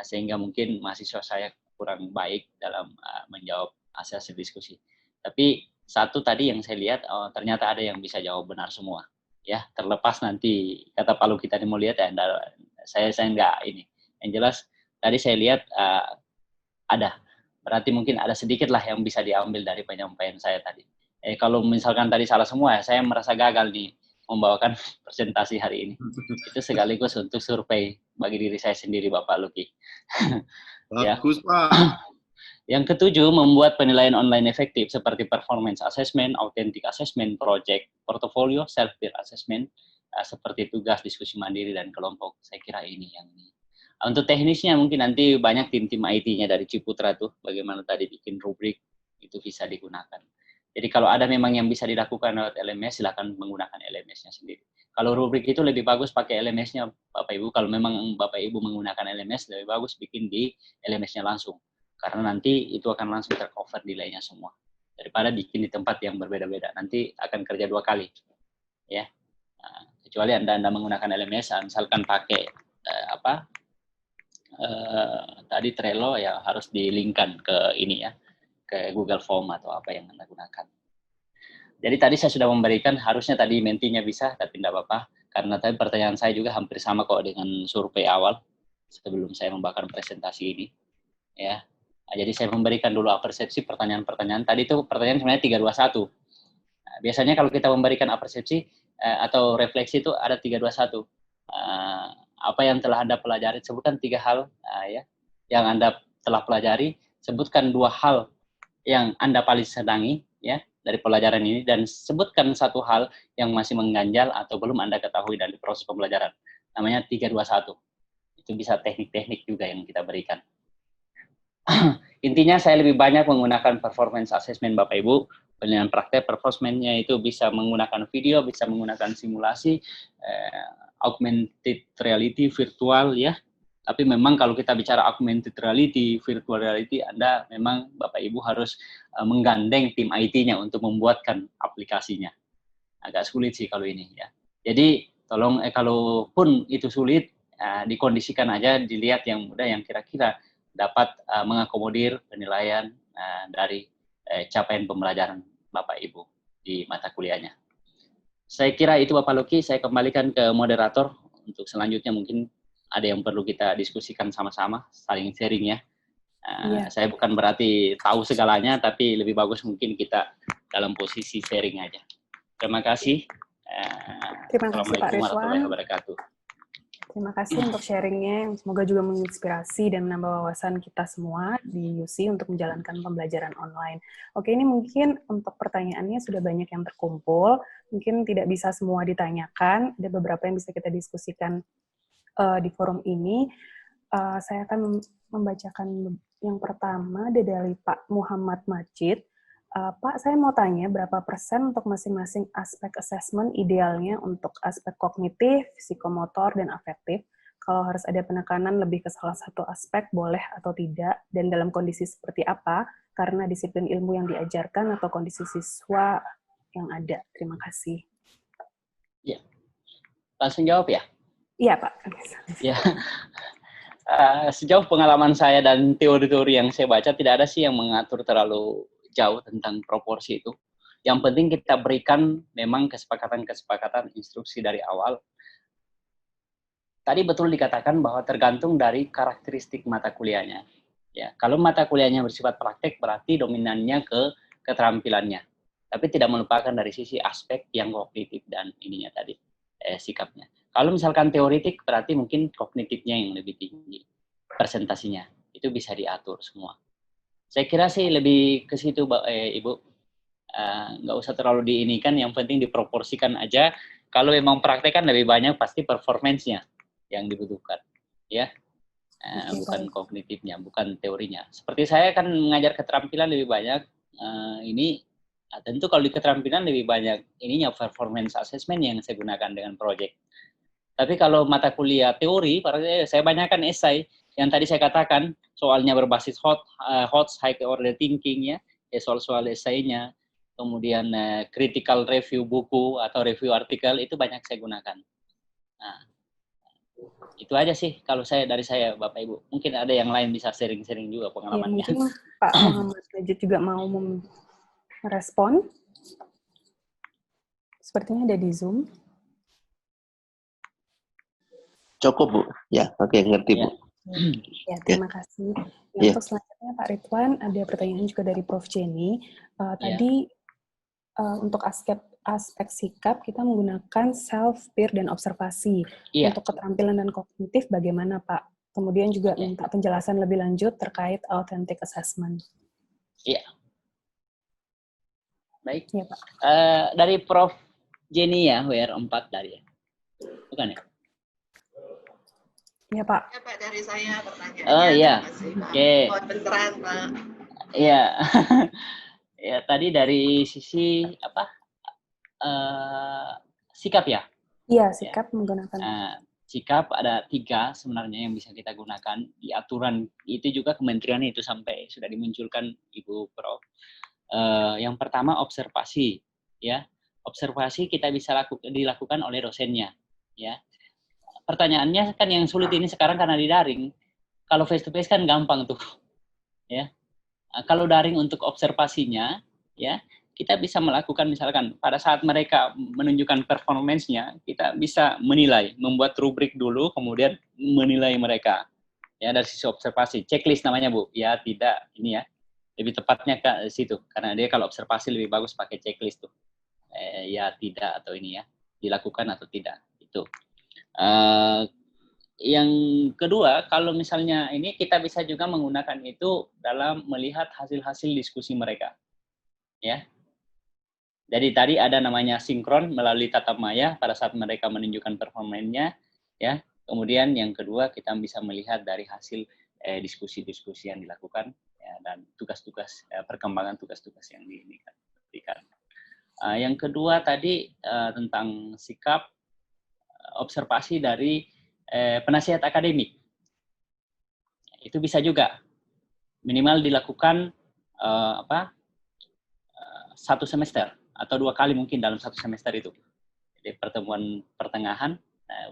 sehingga mungkin mahasiswa saya kurang baik dalam menjawab hasil diskusi. Tapi satu tadi yang saya lihat, ternyata ada yang bisa jawab benar semua. Ya, terlepas nanti kata Pak Luki tadi mau lihat, saya nggak ini. Yang jelas tadi saya lihat ada. Berarti mungkin ada sedikit lah yang bisa diambil dari penyampaian saya tadi. Kalau misalkan tadi salah semua, saya merasa gagal nih membawakan presentasi hari ini. Itu sekaligus untuk survei bagi diri saya sendiri, Bapak Luki. Bagus, Ya. Pak. Yang ketujuh, membuat penilaian online efektif seperti performance assessment, authentic assessment, project, portfolio, self-peer assessment, seperti tugas, diskusi mandiri, dan kelompok. Saya kira ini yang ini. Untuk teknisnya mungkin nanti banyak tim-tim IT-nya dari Ciputra tuh, bagaimana tadi bikin rubrik, itu bisa digunakan. Jadi kalau ada memang yang bisa dilakukan lewat LMS, silakan menggunakan LMS-nya sendiri. Kalau rubrik itu lebih bagus pakai LMS-nya, Bapak Ibu. Kalau memang Bapak Ibu menggunakan LMS, lebih bagus bikin di LMS-nya langsung. Karena nanti itu akan langsung tercover nilainya semua. Daripada bikin di tempat yang berbeda-beda. Nanti akan kerja 2 kali. Ya. Kecuali Anda menggunakan LMS, misalkan pakai tadi Trello, ya harus di-linkkan ke ini ya, ke Google Form atau apa yang Anda gunakan. Jadi tadi saya sudah memberikan, harusnya tadi mentinya bisa, tapi tidak apa-apa. Karena tadi pertanyaan saya juga hampir sama kok dengan survei awal, sebelum saya membawakan presentasi ini. Ya. Nah, jadi saya memberikan dulu persepsi pertanyaan-pertanyaan. Tadi itu pertanyaan sebenarnya 321. Nah, biasanya kalau kita memberikan persepsi atau refleksi itu ada 321. Apa yang telah Anda pelajari, sebutkan 3 hal ya, yang Anda telah pelajari, sebutkan 2 hal yang Anda paling senangi ya dari pelajaran ini, dan sebutkan 1 hal yang masih mengganjal atau belum Anda ketahui dari proses pembelajaran. Namanya 321. Itu bisa teknik-teknik juga yang kita berikan. Intinya saya lebih banyak menggunakan performance assessment, Bapak Ibu. Penilaian praktek performance-nya itu bisa menggunakan video, bisa menggunakan simulasi, augmented reality, virtual ya. Tapi memang kalau kita bicara augmented reality, virtual reality, Anda memang Bapak Ibu harus menggandeng tim IT-nya untuk membuatkan aplikasinya. Agak sulit sih kalau ini ya. Jadi tolong kalaupun itu sulit, dikondisikan aja, dilihat yang mudah, yang kira-kira dapat mengakomodir penilaian dari capaian pembelajaran Bapak Ibu di mata kuliahnya. Saya kira itu Bapak Luki, saya kembalikan ke moderator untuk selanjutnya. Mungkin ada yang perlu kita diskusikan sama-sama, saling sharing ya. Saya bukan berarti tahu segalanya, tapi lebih bagus mungkin kita dalam posisi sharing aja. Terima kasih. Terima kasih Pak Assalamualaikum warahmatullahi Ridwan. wabarakatuh. Terima kasih untuk sharingnya, semoga juga menginspirasi dan menambah wawasan kita semua di UC untuk menjalankan pembelajaran online. Oke, ini mungkin untuk pertanyaannya sudah banyak yang terkumpul, mungkin tidak bisa semua ditanyakan, ada beberapa yang bisa kita diskusikan di forum ini. Saya akan membacakan yang pertama dari Pak Muhammad Majid. Pak, saya mau tanya berapa persen untuk masing-masing aspek assessment idealnya untuk aspek kognitif, psikomotor, dan afektif? Kalau harus ada penekanan lebih ke salah satu aspek, boleh atau tidak? Dan dalam kondisi seperti apa? Karena disiplin ilmu yang diajarkan atau kondisi siswa yang ada? Terima kasih. Ya. Langsung jawab ya? Iya, Pak. Ya. Sejauh pengalaman saya dan teori-teori yang saya baca, tidak ada sih yang mengatur terlalu jauh tentang proporsi itu. Yang penting kita berikan memang kesepakatan-kesepakatan instruksi dari awal. Tadi betul dikatakan bahwa tergantung dari karakteristik mata kuliahnya. Ya, kalau mata kuliahnya bersifat praktek berarti dominannya ke keterampilannya. Tapi tidak melupakan dari sisi aspek yang kognitif dan ininya tadi, sikapnya. Kalau misalkan teoritik berarti mungkin kognitifnya yang lebih tinggi, presentasinya. Itu bisa diatur semua. Saya kira sih lebih ke situ, Ibu. Nggak usah terlalu diinikan, yang penting diproporsikan aja. Kalau memang praktek kan lebih banyak pasti performance-nya yang dibutuhkan. Ya. Bukan kognitifnya, bukan teorinya. Seperti saya kan mengajar keterampilan lebih banyak, tentu kalau di keterampilan lebih banyak ininya performance assessment yang saya gunakan dengan project. Tapi kalau mata kuliah teori, saya banyakkan esai yang tadi saya katakan, soalnya berbasis high order thinking ya soal-soal esainya, kemudian critical review buku atau review artikel itu banyak saya gunakan. Nah, itu aja sih kalau dari saya Bapak Ibu. Mungkin ada yang lain bisa sharing-sharing juga pengalamannya. Ya, mungkin Pak Muhammad Najib juga mau merespon. Sepertinya ada di Zoom. Cukup, Bu. Ya, oke, ngerti, Bu. Ya, terima kasih. Untuk selanjutnya Pak Ridwan, ada pertanyaan juga dari Prof. Jenny. Tadi untuk aspek sikap kita menggunakan self, peer, dan observasi. Untuk keterampilan dan kognitif bagaimana Pak? Kemudian juga minta penjelasan lebih lanjut terkait authentic assessment. Iya. Baik. Ya, Pak. Dari Prof. Jenny ya, WR4 tadi ya? Bukan ya? Iya, Pak. Ya, Pak, dari saya pertanyaannya. Oh, iya. Oke. Mohon pencerahan, Pak. Iya. Ya, tadi dari sisi sikap ya? Iya, sikap menggunakan. Sikap ada 3 sebenarnya yang bisa kita gunakan di aturan itu juga kementerian itu sampai sudah dimunculkan Ibu Prof. Yang pertama observasi, ya. Observasi kita bisa dilakukan oleh dosennya, ya. Pertanyaannya kan yang sulit ini sekarang karena di daring. Kalau face to face kan gampang tuh, ya. Kalau daring untuk observasinya, ya, kita bisa melakukan misalkan pada saat mereka menunjukkan performance-nya, kita bisa menilai, membuat rubrik dulu, kemudian menilai mereka. Ya, dari sisi observasi. Checklist namanya, Bu. Ya, tidak, ini ya. Lebih tepatnya ke situ. Karena dia kalau observasi lebih bagus pakai checklist tuh. Ya, tidak, atau ini ya. Dilakukan atau tidak. Itu. Yang kedua, kalau misalnya ini kita bisa juga menggunakan itu dalam melihat hasil-hasil diskusi mereka. Ya. Jadi tadi ada namanya sinkron melalui tatap maya pada saat mereka menunjukkan performanya, ya. Kemudian yang kedua kita bisa melihat dari hasil diskusi-diskusi yang dilakukan ya, dan tugas-tugas perkembangan tugas-tugas yang diberikan. Yang kedua tadi tentang sikap observasi dari penasihat akademik. Itu bisa juga minimal dilakukan 1 semester atau 2 kali mungkin dalam 1 semester itu. Jadi pertemuan pertengahan,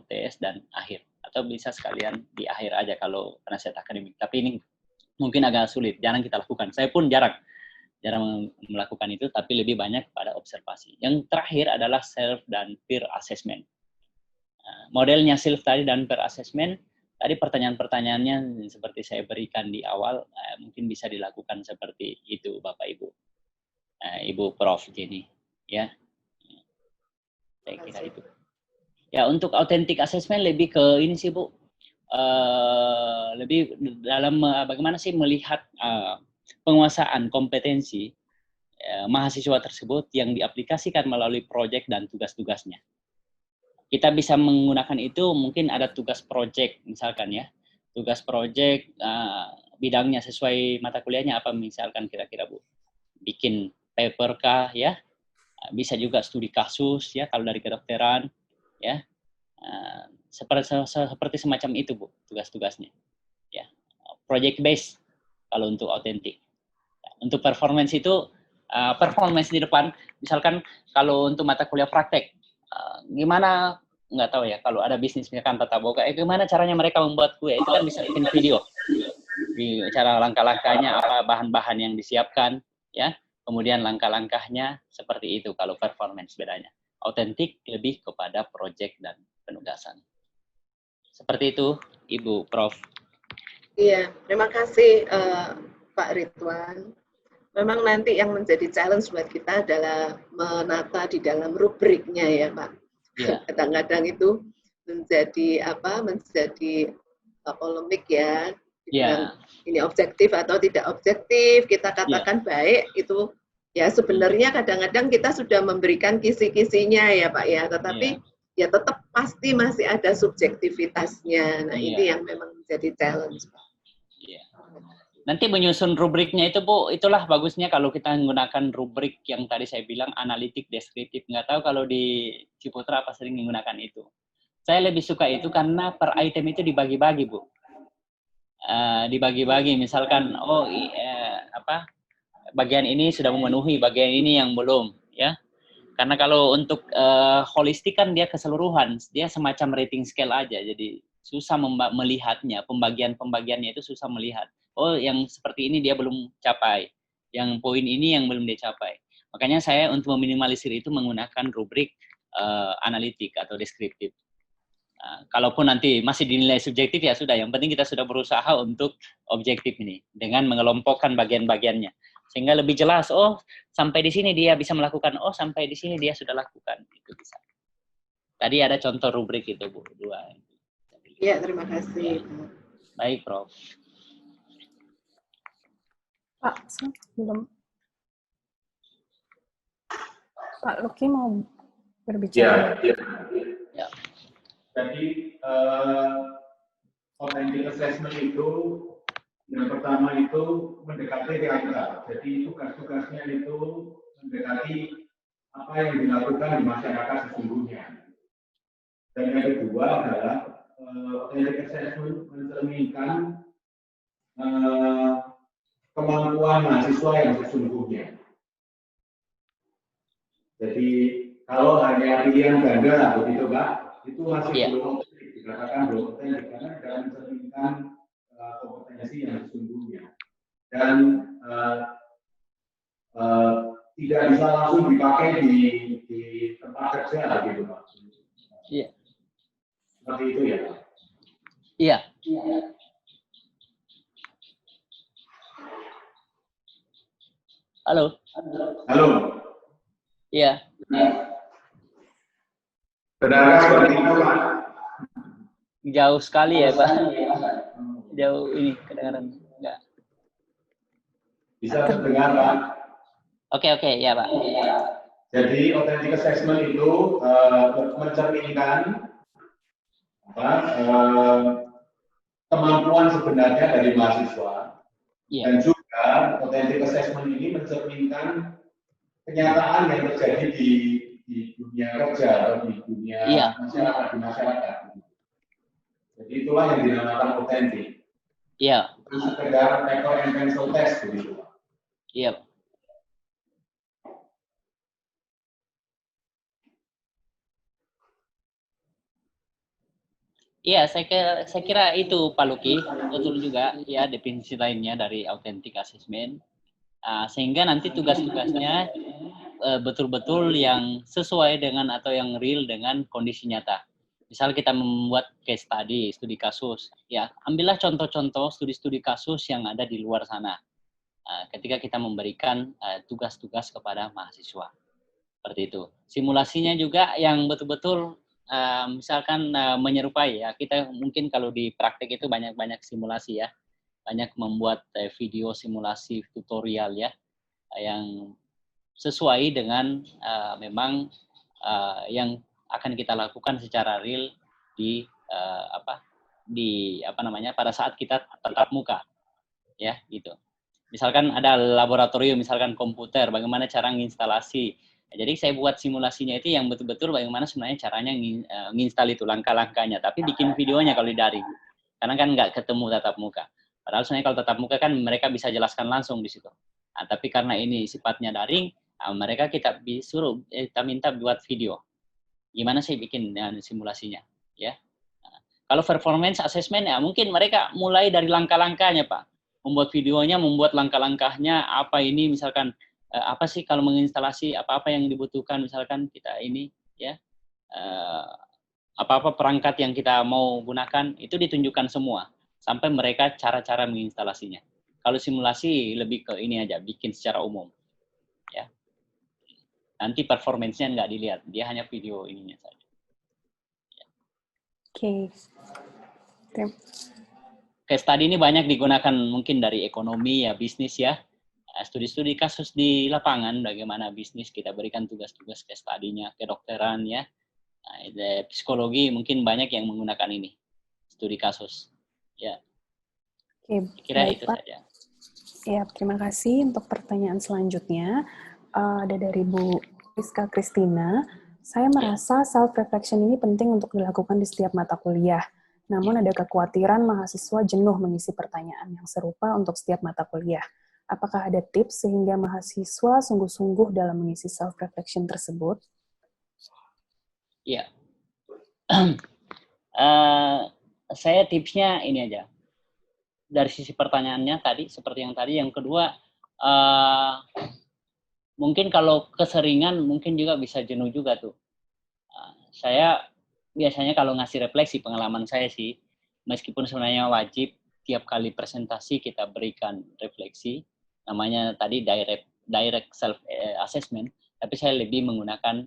UTS dan akhir. Atau bisa sekalian di akhir aja kalau penasihat akademik. Tapi ini mungkin agak sulit, jarang kita lakukan. Saya pun jarang melakukan itu, tapi lebih banyak pada observasi. Yang terakhir adalah self dan peer assessment. Modelnya self tadi dan peer assessment, tadi pertanyaan-pertanyaannya seperti saya berikan di awal, mungkin bisa dilakukan seperti itu Bapak Ibu. Ibu Prof. Jenny. Ya, saya kira itu. Ya, untuk authentic assessment lebih ke ini sih Bu, lebih dalam bagaimana sih melihat penguasaan kompetensi mahasiswa tersebut yang diaplikasikan melalui proyek dan tugas-tugasnya. Kita bisa menggunakan itu, mungkin ada tugas proyek misalkan ya, tugas proyek bidangnya sesuai mata kuliahnya apa misalkan kira-kira Bu, bikin paper kah ya. Bisa juga studi kasus ya kalau dari kedokteran ya, seperti semacam itu Bu tugas-tugasnya ya. Project based kalau untuk autentik. Untuk performance itu performance di depan, misalkan kalau untuk mata kuliah praktek gimana, nggak tahu ya kalau ada bisnis misalkan tata boga, gimana caranya mereka membuat kue, itu kan bisa bikin video di cara langkah-langkahnya, apa bahan-bahan yang disiapkan ya. Kemudian langkah-langkahnya seperti itu kalau performance bedanya. Autentik lebih kepada project dan penugasan. Seperti itu, Ibu Prof. Iya, terima kasih Pak Ridwan. Memang nanti yang menjadi challenge buat kita adalah menata di dalam rubriknya ya Pak. Iya. Kadang-kadang itu menjadi polemik ya, dibilang ini objektif atau tidak objektif, kita katakan baik itu ya sebenarnya kadang-kadang kita sudah memberikan kisi-kisinya ya Pak ya, tetapi ya tetap pasti masih ada subjektivitasnya. Nah ini yang memang menjadi challenge Pak. Iya. Nanti menyusun rubriknya itu Bu, itulah bagusnya kalau kita menggunakan rubrik yang tadi saya bilang analitik, deskriptif. Nggak tahu kalau di Ciputra apa sering menggunakan itu. Saya lebih suka itu karena per item itu dibagi-bagi Bu. Dibagi-bagi, misalkan bagian ini sudah memenuhi, bagian ini yang belum, ya. Karena kalau untuk holistik kan dia keseluruhan, dia semacam rating scale aja, jadi susah melihatnya, pembagiannya itu susah melihat. Oh, yang seperti ini dia belum capai, yang poin ini yang belum dia capai. Makanya saya untuk meminimalisir itu menggunakan rubrik analitik atau deskriptif. Kalaupun nanti masih dinilai subjektif ya sudah, yang penting kita sudah berusaha untuk objektif ini dengan mengelompokkan bagian-bagiannya. Sehingga lebih jelas, oh sampai di sini dia bisa melakukan, oh sampai di sini dia sudah lakukan, itu bisa. Tadi ada contoh rubrik itu Bu, 2. Iya, terima kasih. Baik, Prof. Pak, belum. Pak Luki mau berbicara? Ya. Jadi authentic assessment itu yang pertama itu mendekati realita. Jadi tugas-tugasnya itu mendekati apa yang dilakukan di masyarakat sesungguhnya. Dan yang kedua adalah authentic assessment mencerminkan kemampuan mahasiswa yang sesungguhnya. Jadi kalau hanya pilihan ganda begitu Pak, itu masih belum dikatakan belum otentik karena tidak mencerminkan kompetensi yang sesungguhnya dan tidak bisa langsung dipakai di tempat kerja gitu Pak. Iya. Seperti itu ya Pak. Iya. Halo. Halo. Iya. Benar seperti itu Pak. Jauh sekali ya Pak. Jauh ini kedengaran enggak. Bisa terdengar Pak. Oke, ya Pak. Jadi authentic assessment itu mencerminkan kemampuan sebenarnya dari mahasiswa. Dan juga authentic assessment ini mencerminkan kenyataan yang terjadi di dunia kerja atau di dunia masyarakat. Jadi itulah yang dinamakan otentik. Iya. Itu sekedar paper and pencil test begitu. Iya. Iya, saya kira itu Pak Luki, betul juga ya definisi lainnya dari authentic assessment. Sehingga nanti tugas-tugasnya betul-betul yang sesuai dengan atau yang real dengan kondisi nyata. Misal kita membuat case study, studi kasus, ya ambillah contoh-contoh studi-studi kasus yang ada di luar sana. Ketika kita memberikan tugas-tugas kepada mahasiswa, seperti itu. Simulasinya juga yang betul-betul misalkan menyerupai ya. Kita mungkin kalau di praktek itu banyak simulasi ya, banyak membuat video simulasi tutorial ya, yang sesuai dengan memang yang akan kita lakukan secara real di pada saat kita tatap muka ya gitu. Misalkan ada laboratorium, misalkan komputer, bagaimana cara menginstalasi. Jadi saya buat simulasinya itu yang betul-betul bagaimana sebenarnya caranya menginstal itu langkah-langkahnya, tapi bikin videonya kalau di daring. Karena kan nggak ketemu tatap muka. Padahal sebenarnya kalau tatap muka kan mereka bisa jelaskan langsung di situ. Tapi karena ini sifatnya daring, mereka kita minta buat video. Gimana sih bikin simulasinya, ya? Kalau performance assessment ya mungkin mereka mulai dari langkah-langkahnya Pak, membuat videonya, membuat langkah-langkahnya apa ini misalkan apa sih kalau menginstalasi apa-apa yang dibutuhkan misalkan kita ini ya apa-apa perangkat yang kita mau gunakan itu ditunjukkan semua sampai mereka cara-cara menginstalasinya. Kalau simulasi lebih ke ini aja, bikin secara umum. Ya. Nanti performance-nya nggak dilihat, dia hanya video ininya saja. Oke. Case study ini banyak digunakan mungkin dari ekonomi ya, bisnis ya. Studi-studi kasus di lapangan, bagaimana bisnis kita berikan tugas-tugas case study-nya, kedokteran ya. Psikologi mungkin banyak yang menggunakan ini, studi kasus. Ya. Oke, Kira baik, itu Pak. saja. Ya, terima kasih. Untuk pertanyaan selanjutnya, ada dari Bu Rizka Kristina. Saya merasa self-reflection ini penting untuk dilakukan di setiap mata kuliah. Namun ada kekhawatiran mahasiswa jenuh mengisi pertanyaan yang serupa untuk setiap mata kuliah. Apakah ada tips sehingga mahasiswa sungguh-sungguh dalam mengisi self-reflection tersebut? Iya. Saya tipsnya ini aja. Dari sisi pertanyaannya tadi, seperti yang tadi. Yang kedua, mungkin kalau keseringan mungkin juga bisa jenuh juga tuh. Saya biasanya kalau ngasih refleksi, pengalaman saya sih, meskipun sebenarnya wajib tiap kali presentasi kita berikan refleksi, namanya tadi direct self assessment, tapi saya lebih menggunakan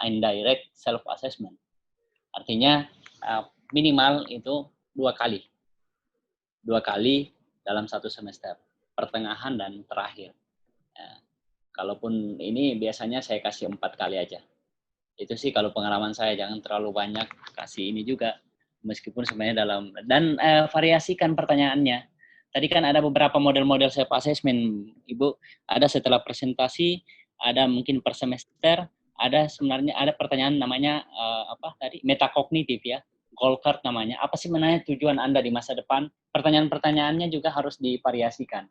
indirect self assessment. Artinya minimal itu 2 kali dalam 1 semester, pertengahan dan terakhir. Kalaupun ini biasanya saya kasih 4 kali aja. Itu sih kalau pengalaman saya, jangan terlalu banyak kasih ini juga, meskipun sebenarnya dan variasikan pertanyaannya. Tadi kan ada beberapa model-model self assessment, Ibu. Ada setelah presentasi, ada mungkin per semester, ada sebenarnya ada pertanyaan namanya metakognitif ya, goal card namanya. Apa sih sebenarnya tujuan Anda di masa depan? Pertanyaan-pertanyaannya juga harus divariasikan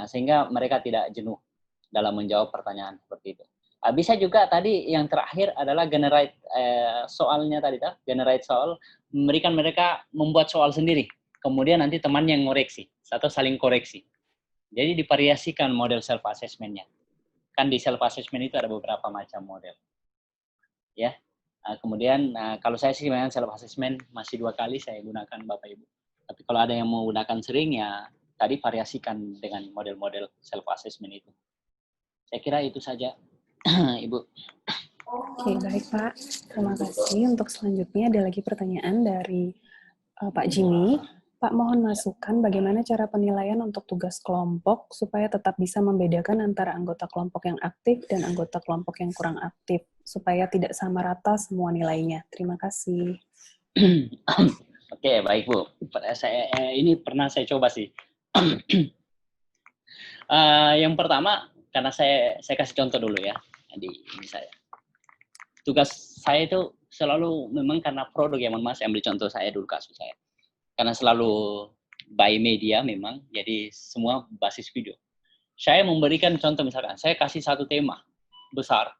sehingga mereka tidak jenuh dalam menjawab pertanyaan seperti itu. Bisa juga tadi yang terakhir adalah generate soalnya tadi, generate soal, memberikan mereka membuat soal sendiri. Kemudian nanti teman yang ngoreksi atau saling koreksi. Jadi divariasikan model self assessment-nya. Kan di self assessment itu ada beberapa macam model. Ya. Kemudian kalau saya sih memang self assessment masih 2 kali saya gunakan Bapak Ibu. Tapi kalau ada yang mau gunakan sering ya tadi variasikan dengan model-model self assessment itu. Saya kira itu saja. Ibu. Oke, baik Pak. Terima kasih. Untuk selanjutnya ada lagi pertanyaan dari Pak Jimmy. Pak, mohon masukan bagaimana cara penilaian untuk tugas kelompok supaya tetap bisa membedakan antara anggota kelompok yang aktif dan anggota kelompok yang kurang aktif, supaya tidak sama rata semua nilainya. Terima kasih. Oke, baik Bu. Ini pernah saya coba sih. Yang pertama, karena saya kasih contoh dulu ya. Di ini saya. Tugas saya itu selalu memang karena produk ya, mohon maaf saya ambil contoh saya dulu, kasus saya. Karena selalu by media memang, jadi semua basis video. Saya memberikan contoh misalkan, saya kasih satu tema besar.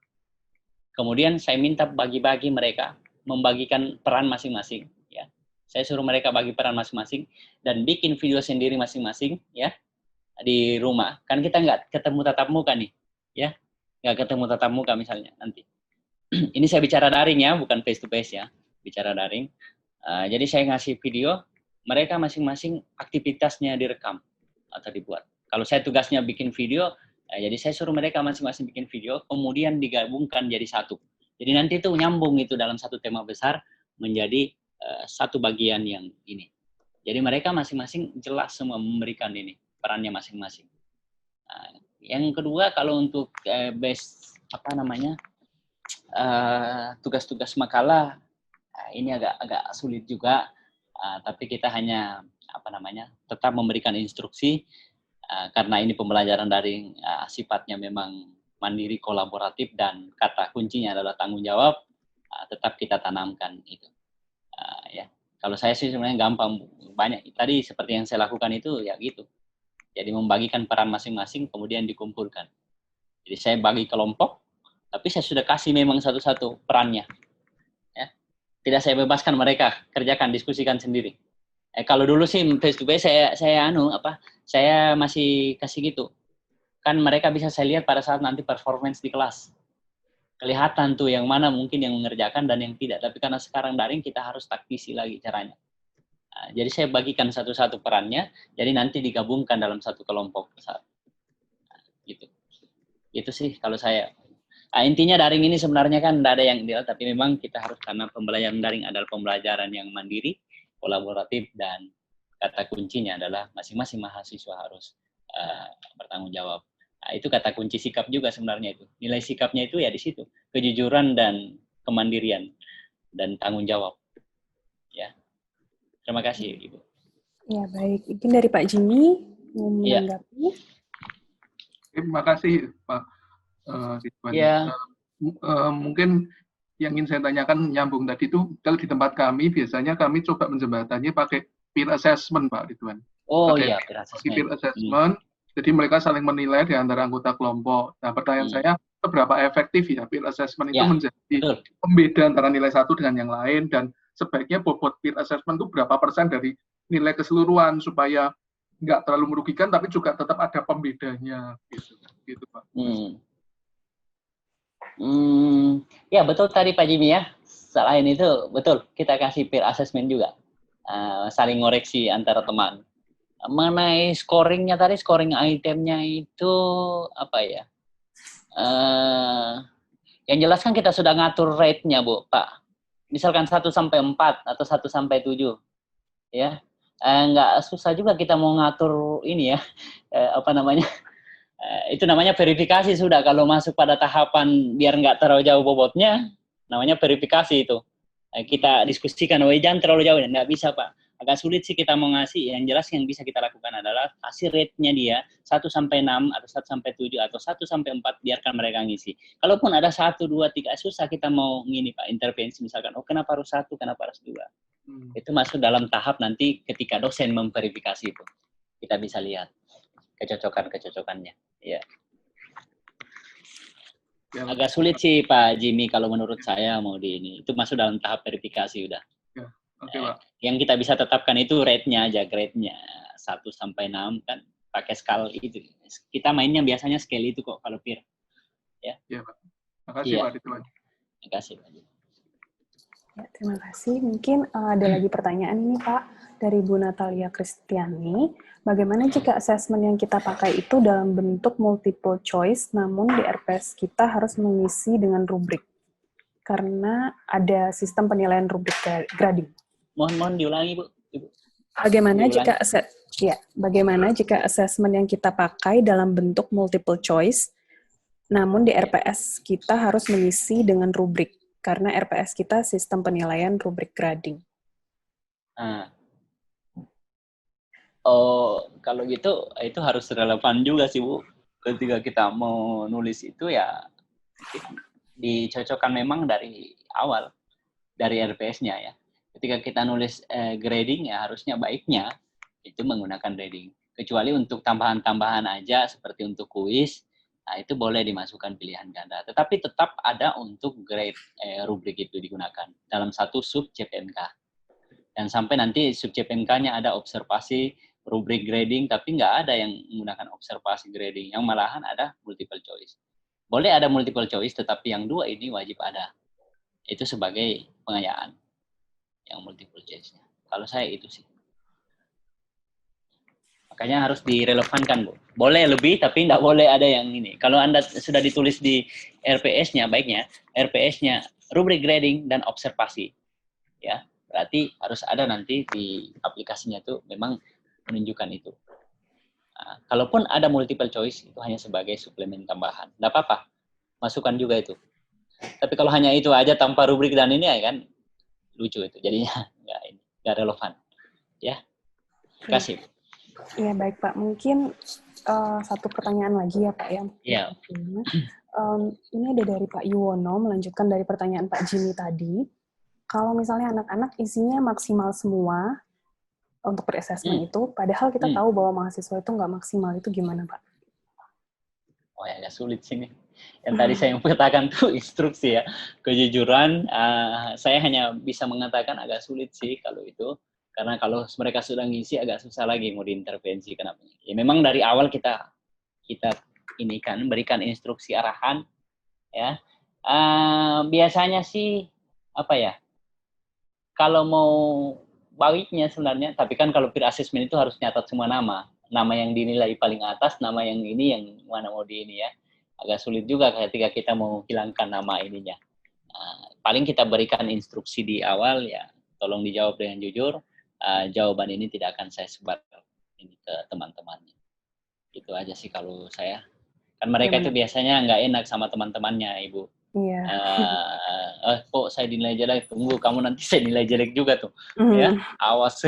Kemudian saya minta bagi-bagi mereka, membagikan peran masing-masing. Ya. Saya suruh mereka bagi peran masing-masing, dan bikin video sendiri masing-masing ya di rumah. Kan kita nggak ketemu tatap muka nih. Ya. Nggak ketemu tatap muka misalnya nanti. Ini saya bicara daring ya, bukan face to face ya, bicara daring. Jadi saya ngasih video, mereka masing-masing aktivitasnya direkam atau dibuat. Kalau saya tugasnya bikin video, jadi saya suruh mereka masing-masing bikin video, kemudian digabungkan jadi satu. Jadi nanti itu nyambung itu dalam satu tema besar menjadi satu bagian yang ini. Jadi mereka masing-masing jelas semua memberikan ini perannya masing-masing. Yang kedua, kalau untuk tugas-tugas makalah, ini agak sulit juga, tapi kita hanya tetap memberikan instruksi karena ini pembelajaran daring, sifatnya memang mandiri, kolaboratif, dan kata kuncinya adalah tanggung jawab. Tetap kita tanamkan itu. Ya, kalau saya sih sebenarnya gampang, banyak tadi seperti yang saya lakukan itu ya gitu. Jadi membagikan peran masing-masing, kemudian dikumpulkan. Jadi saya bagi kelompok, tapi saya sudah kasih memang satu-satu perannya. Ya. Tidak saya bebaskan mereka, kerjakan, diskusikan sendiri. Kalau dulu sih face to face saya masih kasih gitu. Kan mereka bisa saya lihat pada saat nanti performance di kelas. Kelihatan tuh yang mana mungkin yang mengerjakan dan yang tidak. Tapi karena sekarang daring kita harus taktisi lagi caranya. Jadi saya bagikan satu-satu perannya, jadi nanti digabungkan dalam satu kelompok. Gitu. Itu sih kalau saya. Intinya daring ini sebenarnya kan tidak ada yang ideal, tapi memang kita harus, karena pembelajaran daring adalah pembelajaran yang mandiri, kolaboratif, dan kata kuncinya adalah masing-masing mahasiswa harus bertanggung jawab. Itu kata kunci sikap juga sebenarnya itu. Nilai sikapnya itu ya di situ, kejujuran dan kemandirian dan tanggung jawab. Ya, terima kasih Ibu. Ya baik, mungkin dari Pak Jimmy mau menanggapi. Terima kasih Pak Ridwan. Ya. Mungkin yang ingin saya tanyakan nyambung tadi itu, kalau di tempat kami biasanya kami coba menjembatani pakai peer assessment Pak Ridwan. Oh pakai iya, peer assessment. Peer assessment. Jadi mereka saling menilai di antara anggota kelompok. Nah pertanyaan saya, seberapa efektif ya peer assessment itu menjadi pembeda antara nilai satu dengan yang lain, dan sebaiknya bobot peer assessment itu berapa persen dari nilai keseluruhan supaya nggak terlalu merugikan tapi juga tetap ada pembedanya gitu Pak. Ya betul tadi Pak Jimmy ya. Selain itu betul kita kasih peer assessment juga, saling ngoreksi antara teman. Mengenai scoringnya tadi, scoring itemnya itu apa ya? Yang jelas kan kita sudah ngatur rate-nya Bu Pak. Misalkan 1 sampai 4 atau 1 sampai 7 ya. Nggak susah juga kita mau ngatur ini ya. Apa namanya? Itu namanya verifikasi sudah. Kalau masuk pada tahapan biar nggak terlalu jauh bobotnya, namanya verifikasi itu. Kita diskusikan, jangan terlalu jauh, nggak bisa Pak. Agak sulit sih kita mau ngasih. Yang jelas yang bisa kita lakukan adalah kasih rate-nya dia 1 sampai 6 atau 1 sampai 7 atau 1 sampai 4, biarkan mereka ngisi. Kalaupun ada 1, 2, 3 susah kita mau ngini Pak, intervensi misalkan, kenapa harus 1, kenapa harus 2. Itu masuk dalam tahap nanti ketika dosen memverifikasi itu. Kita bisa lihat kecocokannya. Ya. Agak sulit sih Pak Jimmy kalau menurut saya mau di ini. Itu masuk dalam tahap verifikasi udah. Ya, oke, Pak. Yang kita bisa tetapkan itu rate-nya aja, grade-nya 1 sampai 6 kan pakai skala itu. Kita mainnya biasanya scale itu kok kalau peer. Ya. Iya, Pak. Makasih Pak Ridwan. Terima kasih Pak Jimmy. Ya, terima kasih. Mungkin ada lagi pertanyaan ini Pak dari Bu Natalia Kristiani. Bagaimana jika assessment yang kita pakai itu dalam bentuk multiple choice, namun di RPS kita harus mengisi dengan rubrik? Karena ada sistem penilaian rubrik grading. Mohon diulangi Bu. Bagaimana jika assessment yang kita pakai dalam bentuk multiple choice, namun di RPS kita harus mengisi dengan rubrik? Karena RPS kita sistem penilaian rubrik grading. Kalau gitu itu harus relevan juga sih Bu. Ketika kita mau nulis itu ya dicocokkan memang dari awal, dari RPS-nya ya. Ketika kita nulis grading ya harusnya baiknya itu menggunakan grading. Kecuali untuk tambahan-tambahan aja seperti untuk kuis, nah itu boleh dimasukkan pilihan ganda. Tetapi tetap ada untuk grade rubrik itu digunakan dalam satu sub CPMK. Dan sampai nanti sub CPMK-nya ada observasi rubrik grading, tapi nggak ada yang menggunakan observasi grading. Yang malahan ada multiple choice. Boleh ada multiple choice, tetapi yang 2 ini wajib ada. Itu sebagai pengayaan yang multiple choice-nya. Kalau saya itu sih. Makanya harus direlevankan, Bu. Boleh lebih, tapi nggak boleh ada yang ini. Kalau Anda sudah ditulis di RPS-nya, baiknya RPS-nya rubrik grading dan observasi. Ya, berarti harus ada nanti di aplikasinya tuh memang menunjukkan itu. Nah, kalaupun ada multiple choice, itu hanya sebagai suplemen tambahan. Nggak apa-apa, masukkan juga itu. Tapi kalau hanya itu aja tanpa rubrik dan ini ya kan lucu itu, jadinya nggak relevan. Ya, terima kasih. Iya baik Pak, mungkin satu pertanyaan lagi ya Pak ya. Iya. Ini ada dari Pak Yuwono, melanjutkan dari pertanyaan Pak Jimmy tadi. Kalau misalnya anak-anak isinya maksimal semua untuk per-assessment itu, padahal kita tahu bahwa mahasiswa itu nggak maksimal, itu gimana Pak? Oh ya, agak sulit sini. Yang tadi saya mengatakan tuh instruksi ya, kejujuran. Saya hanya bisa mengatakan agak sulit sih kalau itu. Karena kalau mereka sudah ngisi agak susah lagi mau diintervensi kenapa? Ya memang dari awal kita ini kan berikan instruksi arahan ya. Biasanya sih apa ya? Kalau mau baiknya sebenarnya. Tapi kan kalau peer assessment itu harus nyatat semua nama yang dinilai paling atas, nama yang ini yang mana mau di ini ya. Agak sulit juga ketika kita mau hilangkan nama ininya. Paling kita berikan instruksi di awal ya, tolong dijawab dengan jujur. Jawaban ini tidak akan saya sebar ini ke teman-temannya. Itu aja sih kalau saya. Kan mereka itu biasanya nggak enak sama teman-temannya, Ibu. Iya. Kok saya dinilai jelek, tunggu kamu nanti saya nilai jelek juga tuh. Ya, awas.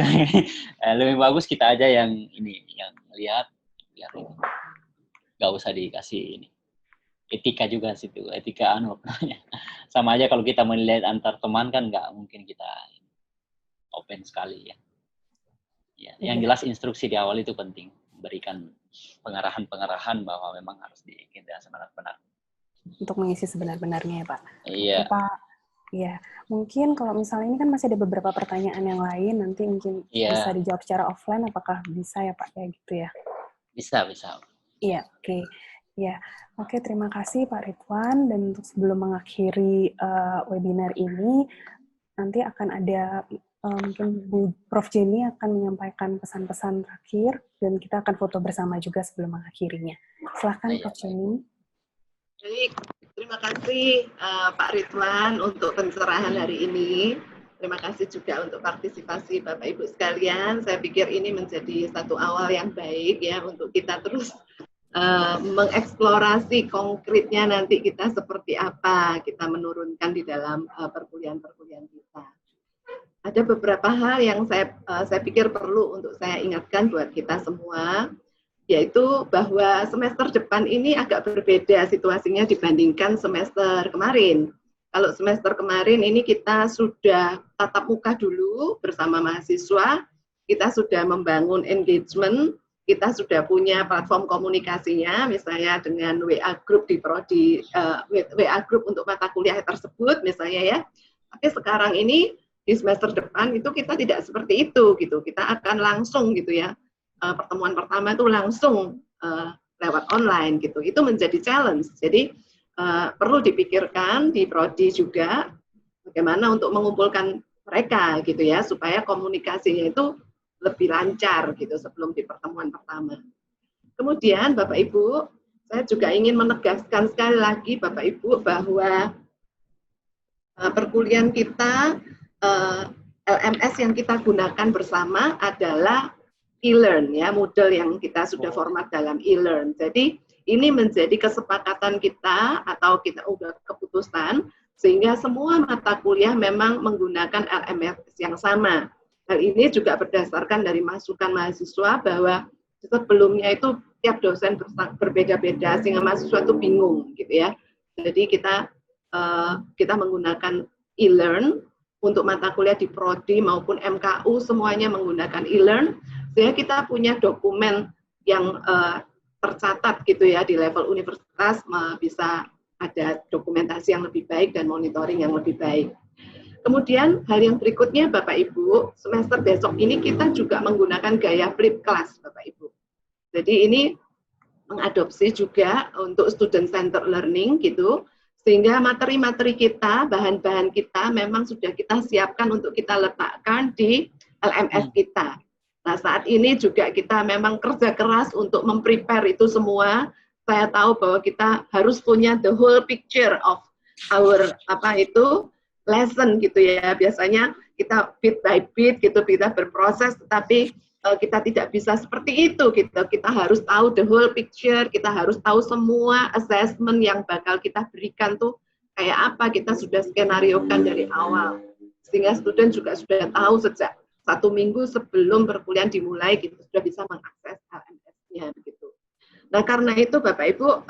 Lebih bagus kita aja yang ini, yang lihat ini. Nggak usah dikasih ini. Etika juga situ, etika sama aja kalau kita menilai antar teman kan nggak mungkin kita open sekali ya. Yang jelas instruksi di awal itu penting, berikan pengarahan bahwa memang harus kita benar-benar untuk mengisi sebenar-benarnya ya Pak. Iya. Pak, ya mungkin kalau misalnya ini kan masih ada beberapa pertanyaan yang lain, nanti mungkin bisa dijawab secara offline, apakah bisa ya Pak kayak gitu ya? Bisa. Iya, oke. Ya, oke, terima kasih Pak Ridwan. Dan untuk sebelum mengakhiri webinar ini, nanti akan ada mungkin Bu Prof. Jenny akan menyampaikan pesan-pesan terakhir, dan kita akan foto bersama juga sebelum mengakhirinya. Silahkan Prof. Jenny. Baik, terima kasih Pak Ridwan untuk pencerahan hari ini. Terima kasih juga untuk partisipasi Bapak Ibu sekalian. Saya pikir ini menjadi satu awal yang baik ya untuk kita terus mengeksplorasi konkretnya nanti kita seperti apa kita menurunkan di dalam perkuliahan-perkuliahan kita. Ada beberapa hal yang saya pikir perlu untuk saya ingatkan buat kita semua, yaitu bahwa semester depan ini agak berbeda situasinya dibandingkan semester kemarin. Kalau semester kemarin ini kita sudah tatap muka dulu bersama mahasiswa, kita sudah membangun engagement, kita sudah punya platform komunikasinya, misalnya dengan WA group di prodi, WA group untuk mata kuliah tersebut, misalnya ya. Tapi sekarang ini di semester depan itu kita tidak seperti itu, gitu. Kita akan langsung gitu ya. Pertemuan pertama itu langsung lewat online, gitu. Itu menjadi challenge. Jadi perlu dipikirkan di prodi juga bagaimana untuk mengumpulkan mereka, gitu ya, supaya komunikasinya itu lebih lancar gitu sebelum di pertemuan pertama. Kemudian Bapak Ibu, saya juga ingin menegaskan sekali lagi Bapak Ibu bahwa perkuliahan kita, LMS yang kita gunakan bersama adalah e-learn ya, model yang kita sudah format dalam e-learn. Jadi ini menjadi kesepakatan kita atau kita udah keputusan sehingga semua mata kuliah memang menggunakan LMS yang sama. Hal ini juga berdasarkan dari masukan mahasiswa bahwa sebelumnya itu tiap dosen berbeda-beda sehingga mahasiswa itu bingung gitu ya. Jadi kita menggunakan e-learn untuk mata kuliah di prodi maupun MKU semuanya menggunakan e-learn sehingga kita punya dokumen yang tercatat gitu ya di level universitas, bisa ada dokumentasi yang lebih baik dan monitoring yang lebih baik. Kemudian hal yang berikutnya Bapak Ibu, semester besok ini kita juga menggunakan gaya flip class Bapak Ibu. Jadi ini mengadopsi juga untuk student center learning gitu, sehingga materi-materi kita, bahan-bahan kita memang sudah kita siapkan untuk kita letakkan di LMS kita. Nah saat ini juga kita memang kerja keras untuk memprepare itu semua. Saya tahu bahwa kita harus punya the whole picture of our lesson gitu ya, biasanya kita bit by bit gitu, kita berproses, tetapi kita tidak bisa seperti itu gitu. Kita harus tahu the whole picture, kita harus tahu semua assessment yang bakal kita berikan tuh kayak apa, kita sudah skenariokan dari awal. Sehingga student juga sudah tahu sejak 1 minggu sebelum perkuliahan dimulai, gitu, sudah bisa mengakses LMS-nya gitu. Nah karena itu Bapak Ibu,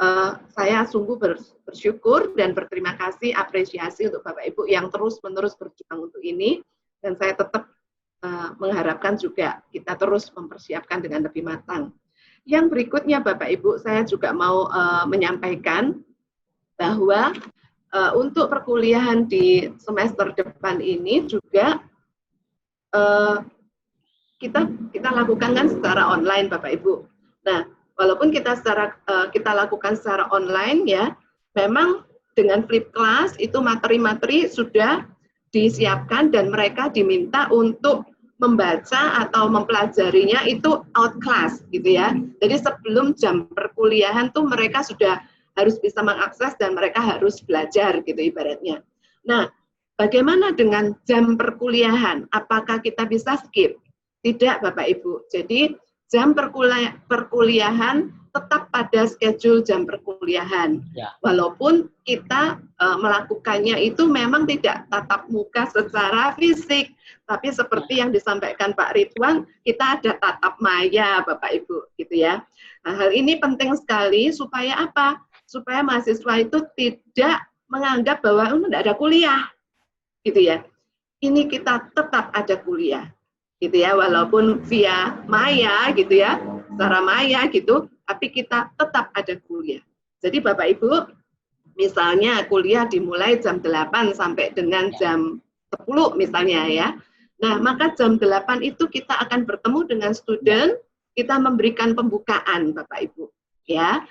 saya sungguh bersyukur dan berterima kasih, apresiasi untuk Bapak Ibu yang terus-menerus berjuang untuk ini, dan saya tetap mengharapkan juga kita terus mempersiapkan dengan lebih matang. Yang berikutnya Bapak Ibu, saya juga mau menyampaikan bahwa untuk perkuliahan di semester depan ini juga kita lakukan kan secara online Bapak Ibu. Nah, walaupun kita lakukan secara online ya, memang dengan flip class itu materi-materi sudah disiapkan dan mereka diminta untuk membaca atau mempelajarinya itu out class gitu ya. Jadi sebelum jam perkuliahan tuh mereka sudah harus bisa mengakses dan mereka harus belajar gitu ibaratnya. Nah, bagaimana dengan jam perkuliahan? Apakah kita bisa skip? Tidak Bapak Ibu. Jadi jam perkuliahan tetap pada schedule jam perkuliahan. Ya. Walaupun kita melakukannya itu memang tidak tatap muka secara fisik, tapi seperti yang disampaikan Pak Ridwan, kita ada tatap maya Bapak Ibu, gitu ya. Nah, hal ini penting sekali supaya apa? Supaya mahasiswa itu tidak menganggap bahwa tidak ada kuliah, gitu ya. Ini kita tetap ada kuliah, gitu ya, walaupun via maya, gitu ya, secara maya gitu, tapi kita tetap ada kuliah. Jadi Bapak Ibu, misalnya kuliah dimulai jam 8 sampai dengan jam 10 misalnya ya. Nah, maka jam 8 itu kita akan bertemu dengan student, kita memberikan pembukaan Bapak Ibu. Ya.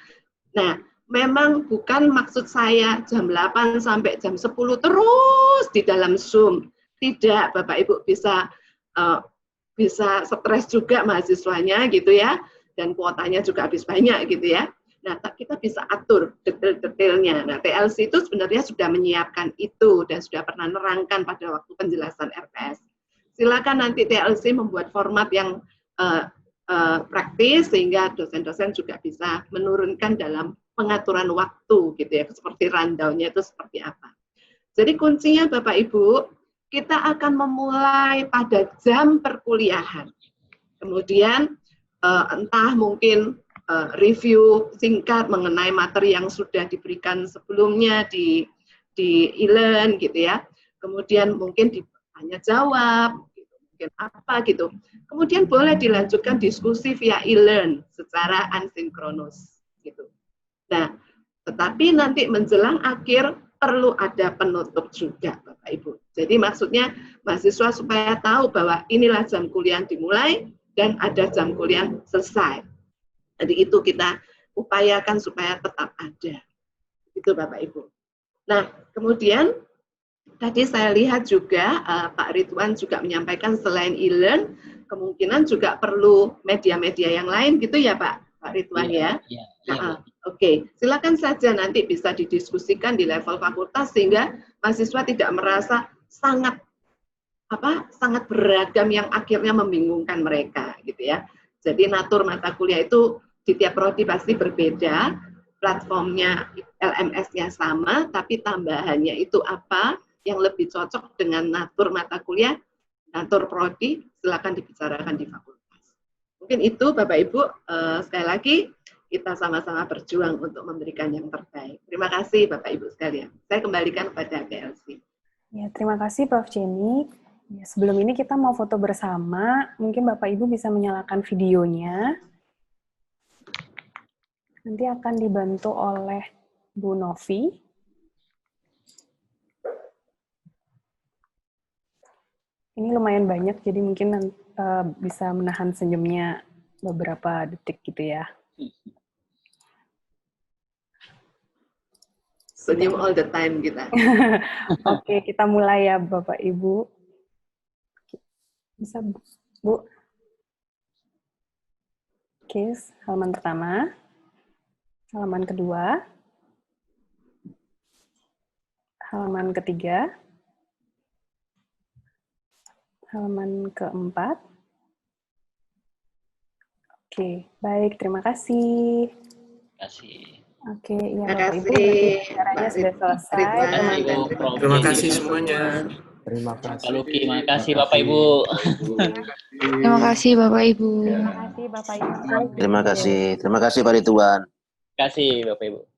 Nah, memang bukan maksud saya jam 8 sampai jam 10 terus di dalam Zoom. Tidak, Bapak Ibu, bisa stres juga mahasiswanya gitu ya. Dan kuotanya juga habis banyak gitu ya. Nah, kita bisa atur detail-detailnya. Nah, TLC itu sebenarnya sudah menyiapkan itu dan sudah pernah nerangkan pada waktu penjelasan RPS. Silakan nanti TLC membuat format yang praktis sehingga dosen-dosen juga bisa menurunkan dalam pengaturan waktu gitu ya, seperti rundown-nya itu seperti apa. Jadi kuncinya Bapak Ibu, kita akan memulai pada jam perkuliahan. Kemudian entah mungkin review singkat mengenai materi yang sudah diberikan sebelumnya di e-learn gitu ya. Kemudian mungkin ditanya jawab, gitu. Mungkin apa gitu. Kemudian boleh dilanjutkan diskusi via e-learn secara asinkronus gitu. Nah, tetapi nanti menjelang akhir perlu ada penutup juga Bapak Ibu. Jadi maksudnya mahasiswa supaya tahu bahwa inilah jam kuliah dimulai dan ada jam kuliah selesai. Jadi itu kita upayakan supaya tetap ada. Itu Bapak Ibu. Nah, kemudian tadi saya lihat juga Pak Ridwan juga menyampaikan selain e-learn, kemungkinan juga perlu media-media yang lain gitu ya Pak Ridwan ya. Oke, silakan saja nanti bisa didiskusikan di level fakultas sehingga mahasiswa tidak merasa sangat beragam yang akhirnya membingungkan mereka gitu ya. Jadi natur mata kuliah itu di tiap prodi pasti berbeda, platformnya LMS-nya sama, tapi tambahannya itu apa yang lebih cocok dengan natur mata kuliah, natur prodi, silakan dibicarakan di fakultas. Mungkin itu Bapak Ibu, sekali lagi kita sama-sama berjuang untuk memberikan yang terbaik. Terima kasih Bapak Ibu sekalian. Saya kembalikan kepada TLC. Ya, terima kasih Prof. Jenny. Ya, sebelum ini kita mau foto bersama, mungkin Bapak Ibu bisa menyalakan videonya. Nanti akan dibantu oleh Bu Novi. Ini lumayan banyak, jadi mungkin bisa menahan senyumnya beberapa detik gitu ya. Senyum all the time kita. Oke, kita mulai ya Bapak Ibu. Bisa Bu? Oke, halaman pertama. Halaman kedua. Halaman ketiga. Halaman keempat. Oke, baik. Terima kasih. Terima kasih. Oke, ya Bapak Ibu, acaranya sudah selesai. Terima kasih semuanya. Terima kasih. Pak Luki, terima kasih Bapak Ibu. Terima kasih Bapak Ibu. Terima kasih Bapak Ibu. Terima kasih Pak Ridwan. Terima kasih Bapak Ibu.